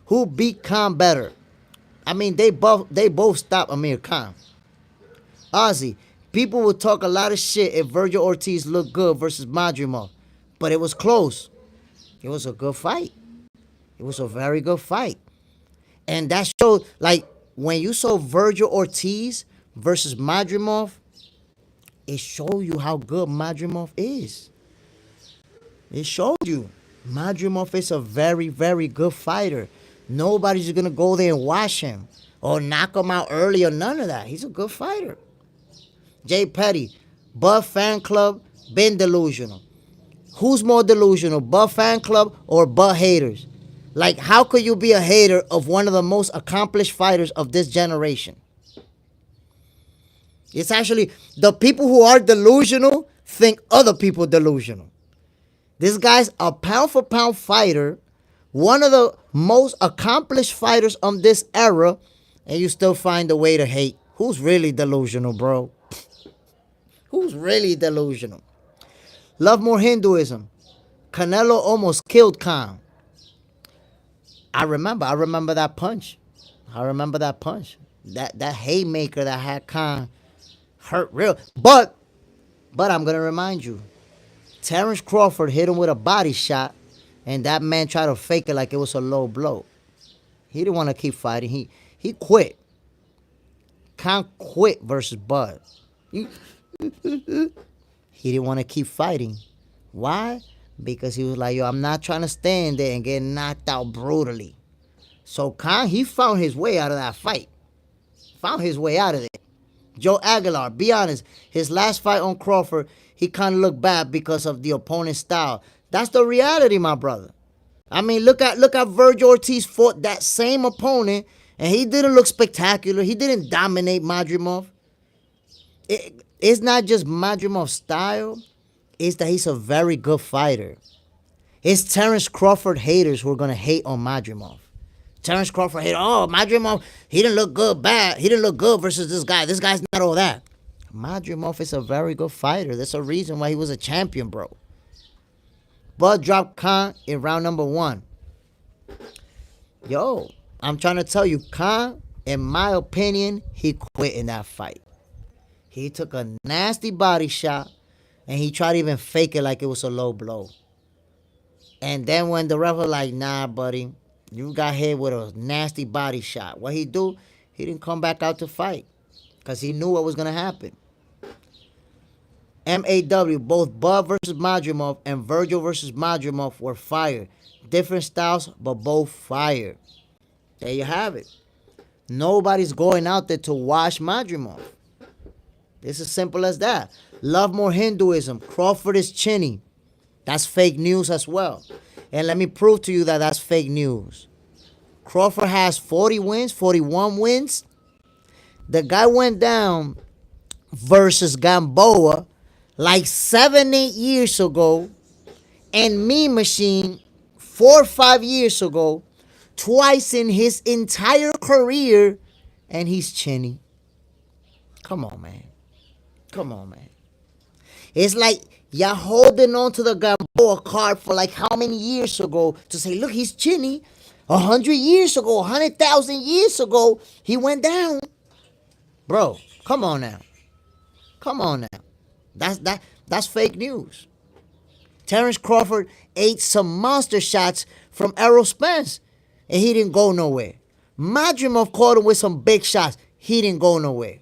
Who beat Khan better? I mean, they both stopped Amir Khan. Ozzy, people would talk a lot of shit if Virgil Ortiz looked good versus Madrimov. But it was close. It was a good fight. It was a very good fight. And that showed, like, when you saw Virgil Ortiz versus Madrimov, it showed you how good Madrimov is. It showed you. Madrimov is a very, very good fighter. Nobody's going to go there and watch him or knock him out early or none of that. He's a good fighter. Jay Petty, Bud fan club, been delusional. Who's more delusional, Bud fan club or Bud haters? Like, how could you be a hater of one of the most accomplished fighters of this generation? It's actually the people who are delusional think other people delusional. This guy's a pound-for-pound fighter, one of the most accomplished fighters of this era, and you still find a way to hate. Who's really delusional, bro? Who's really delusional? Love more Hinduism. Canelo almost killed Khan. I remember that punch. That haymaker that had Khan hurt real. But I'm going to remind you, Terence Crawford hit him with a body shot, and that man tried to fake it like it was a low blow. He didn't want to keep fighting. He quit. Khan quit versus Bud. He didn't want to keep fighting. Why? because he was like, yo, I'm not trying to stand there and get knocked out brutally. So Khan, he found his way out of that fight. Found his way out of there. Joe Aguilar, be honest, his last fight on Crawford, he kind of looked bad because of the opponent's style. That's the reality, my brother. I mean, look at Virgil Ortiz fought that same opponent, and he didn't look spectacular. He didn't dominate Madrimov. It's not just Madrimov's style. It's that he's a very good fighter. It's Terence Crawford haters who are going to hate on Madrimov. Terence Crawford hated, oh, Madrimov, he didn't look good, bad. He didn't look good versus this guy. This guy's not all that. Madrimov is a very good fighter. There's a reason why he was a champion, bro. Bud dropped Khan in round number 1. Yo, I'm trying to tell you, Khan, in my opinion, he quit in that fight. He took a nasty body shot, and he tried to even fake it like it was a low blow. And then when the ref was like, nah, buddy, you got hit with a nasty body shot. What he do? He didn't come back out to fight because he knew what was going to happen. MAW, both Bud versus Madrimov and Virgil versus Madrimov were fire. Different styles, but both fire. There you have it. Nobody's going out there to watch Madrimov. It's as simple as that. Love more Hinduism. Crawford is chinny. That's fake news as well. And let me prove to you that that's fake news. Crawford has 40 wins, 41 wins. The guy went down versus Gamboa like 7-8 years ago, and Mean Machine 4 or 5 years ago, twice in his entire career, and he's chinny. Come on, man. Come on, man. It's like y'all holding on to the Gamboa card for like how many years ago to say, look, he's chinny. 100 years ago, 100,000 years ago, he went down. Bro, come on now. Come on now. That's fake news. Terence Crawford ate some monster shots from Errol Spence, and he didn't go nowhere. Madrimov caught him with some big shots. He didn't go nowhere.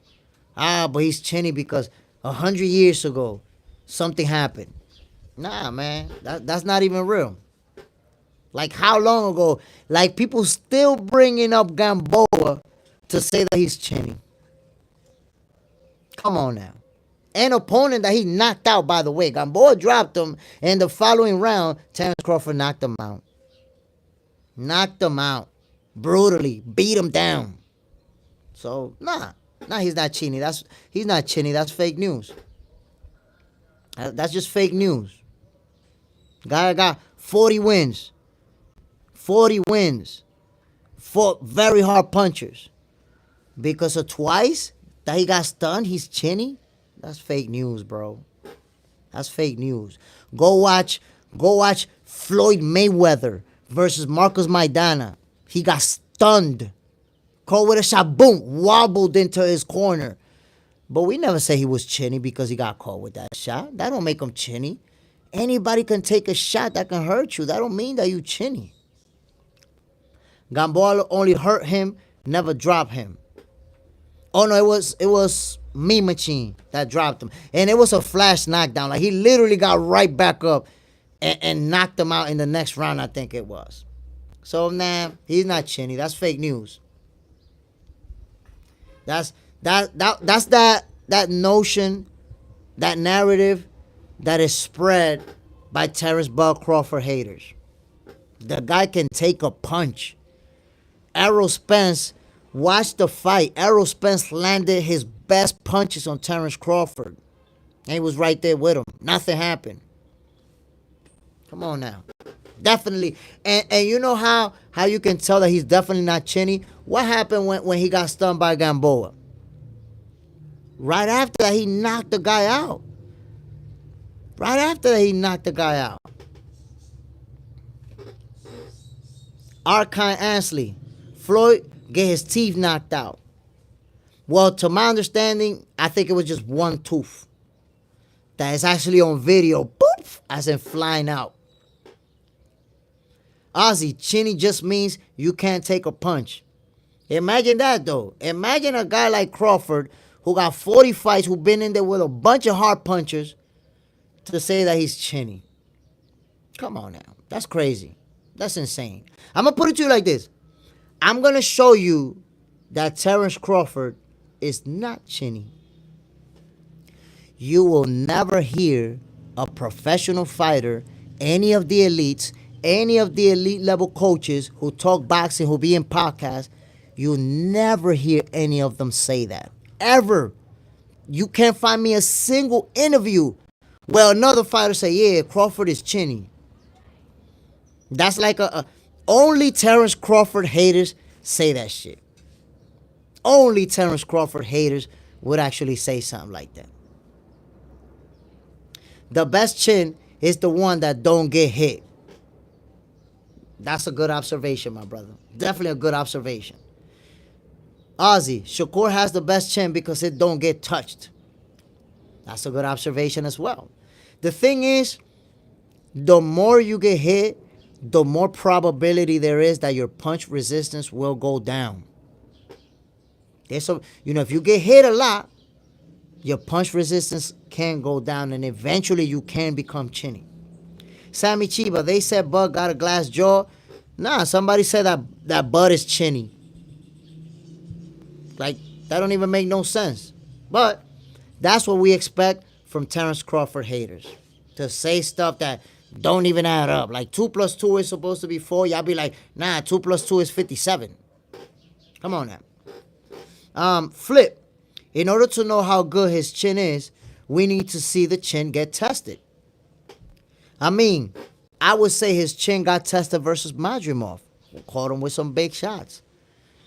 But he's chinny because 100 years ago, something happened. Nah, man, that's not even real. Like how long ago? Like people still bringing up Gamboa to say that he's chinny. Come on now. An opponent that he knocked out, by the way. Gamboa dropped him, and the following round, Terence Crawford knocked him out. Knocked him out. Brutally. Beat him down. So, nah, he's not chinny. He's not chinny. That's fake news. That's just fake news. Guy got 40 wins. 40 wins. Fought very hard punchers. Because of twice that he got stunned, he's chinny. That's fake news, bro. That's fake news. Go watch Floyd Mayweather versus Marcos Maidana. He got stunned. Caught with a shot, boom, wobbled into his corner. But we never say he was chinny because he got caught with that shot. That don't make him chinny. Anybody can take a shot that can hurt you. That don't mean that you chinny. Gamboa only hurt him, never dropped him. Oh no, it was Mean Machine that dropped him. And it was a flash knockdown. Like he literally got right back up and knocked him out in the next round, I think it was. So nah, he's not chinny. That's fake news. That's that notion, that narrative that is spread by Terence Bud Crawford haters. The guy can take a punch. Errol Spence, watch the fight. Errol Spence landed his best punches on Terence Crawford. And he was right there with him. Nothing happened. Come on now. Definitely. And you know how you can tell that he's definitely not chinny? What happened when he got stunned by Gamboa? Right after that, he knocked the guy out. Right after that, he knocked the guy out. Arkine Ansley. Floyd get his teeth knocked out. Well, to my understanding, I think it was just one tooth that is actually on video. Boop! As in flying out. Ozzy, chinny just means you can't take a punch. Imagine that, though. Imagine a guy like Crawford who got 40 fights, who been in there with a bunch of hard punchers, to say that he's chinny. Come on now. That's crazy. That's insane. I'm going to put it to you like this. I'm going to show you that Terence Crawford is not chinny. You will never hear a professional fighter, any of the elites, any of the elite level coaches who talk boxing, who be in podcasts, you'll never hear any of them say that. Ever. You can't find me a single interview where another fighter say, yeah, Crawford is chinny. That's like only Terence Crawford haters say that shit. Only Terence Crawford haters would actually say something like that. The best chin is the one that don't get hit. That's a good observation, my brother. Definitely a good observation. Ozzy, Shakur has the best chin because it don't get touched. That's a good observation as well. The thing is, the more you get hit, the more probability there is that your punch resistance will go down. If you get hit a lot, your punch resistance can go down, and eventually you can become chinny. Sammy Chiba, they said Bud got a glass jaw. Nah, somebody said that Bud is chinny. Like, that don't even make no sense. But that's what we expect from Terence Crawford haters. To say stuff that don't even add up. Like 2 + 2 is supposed to be 4. Y'all be like, nah, 2 + 2 is 57. Come on now. Flip. In order to know how good his chin is, we need to see the chin get tested. I mean, I would say his chin got tested versus Madrimov, who caught him with some big shots.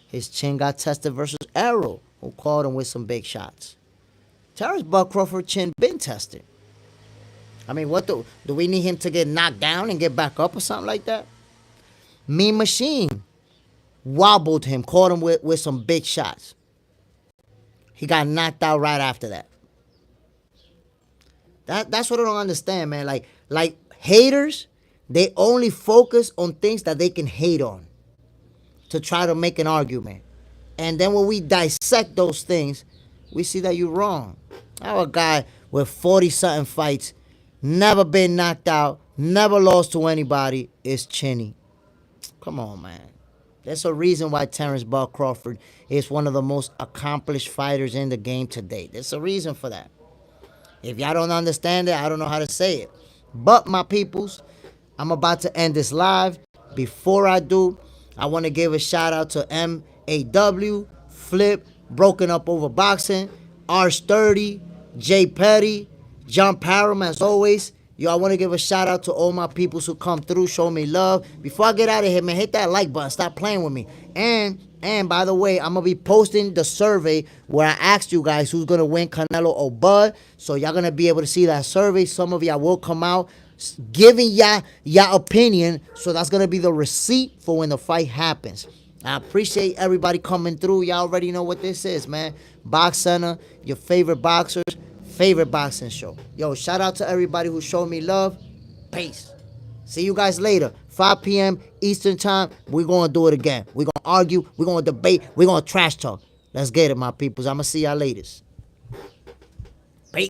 His chin got tested versus Arrow, who caught him with some big shots. Terence Bud Crawford chin been tested. I mean, do we need him to get knocked down and get back up or something like that? Mean Machine wobbled him, caught him with some big shots. He got knocked out right after that. That's what I don't understand, man. Like haters, they only focus on things that they can hate on to try to make an argument. And then when we dissect those things, we see that you're wrong. How a guy with 40-something fights, never been knocked out, never lost to anybody, is chinny. Come on, man. There's a reason why Terence Bud Crawford is one of the most accomplished fighters in the game to date. There's a reason for that. If y'all don't understand it, I don't know how to say it. But, my peoples, I'm about to end this live. Before I do, I want to give a shout out to MAW, Flip, Broken Up Over Boxing, R30, Jay Petty, John Parham, as always. Yo, I want to give a shout out to all my peoples who come through, show me love. Before I get out of here, man, hit that like button. Stop playing with me. And by the way, I'm going to be posting the survey where I asked you guys who's going to win, Canelo or Bud. So y'all going to be able to see that survey. Some of y'all will come out giving y'all opinion. So that's going to be the receipt for when the fight happens. I appreciate everybody coming through. Y'all already know what this is, man. Box Center, your favorite boxers, favorite boxing show. Yo, shout out to everybody who showed me love. Peace. See you guys later. 5 p.m. Eastern time. We're going to do it again. We're going to argue. We're going to debate. We're going to trash talk. Let's get it, my peoples. I'm going to see y'all later.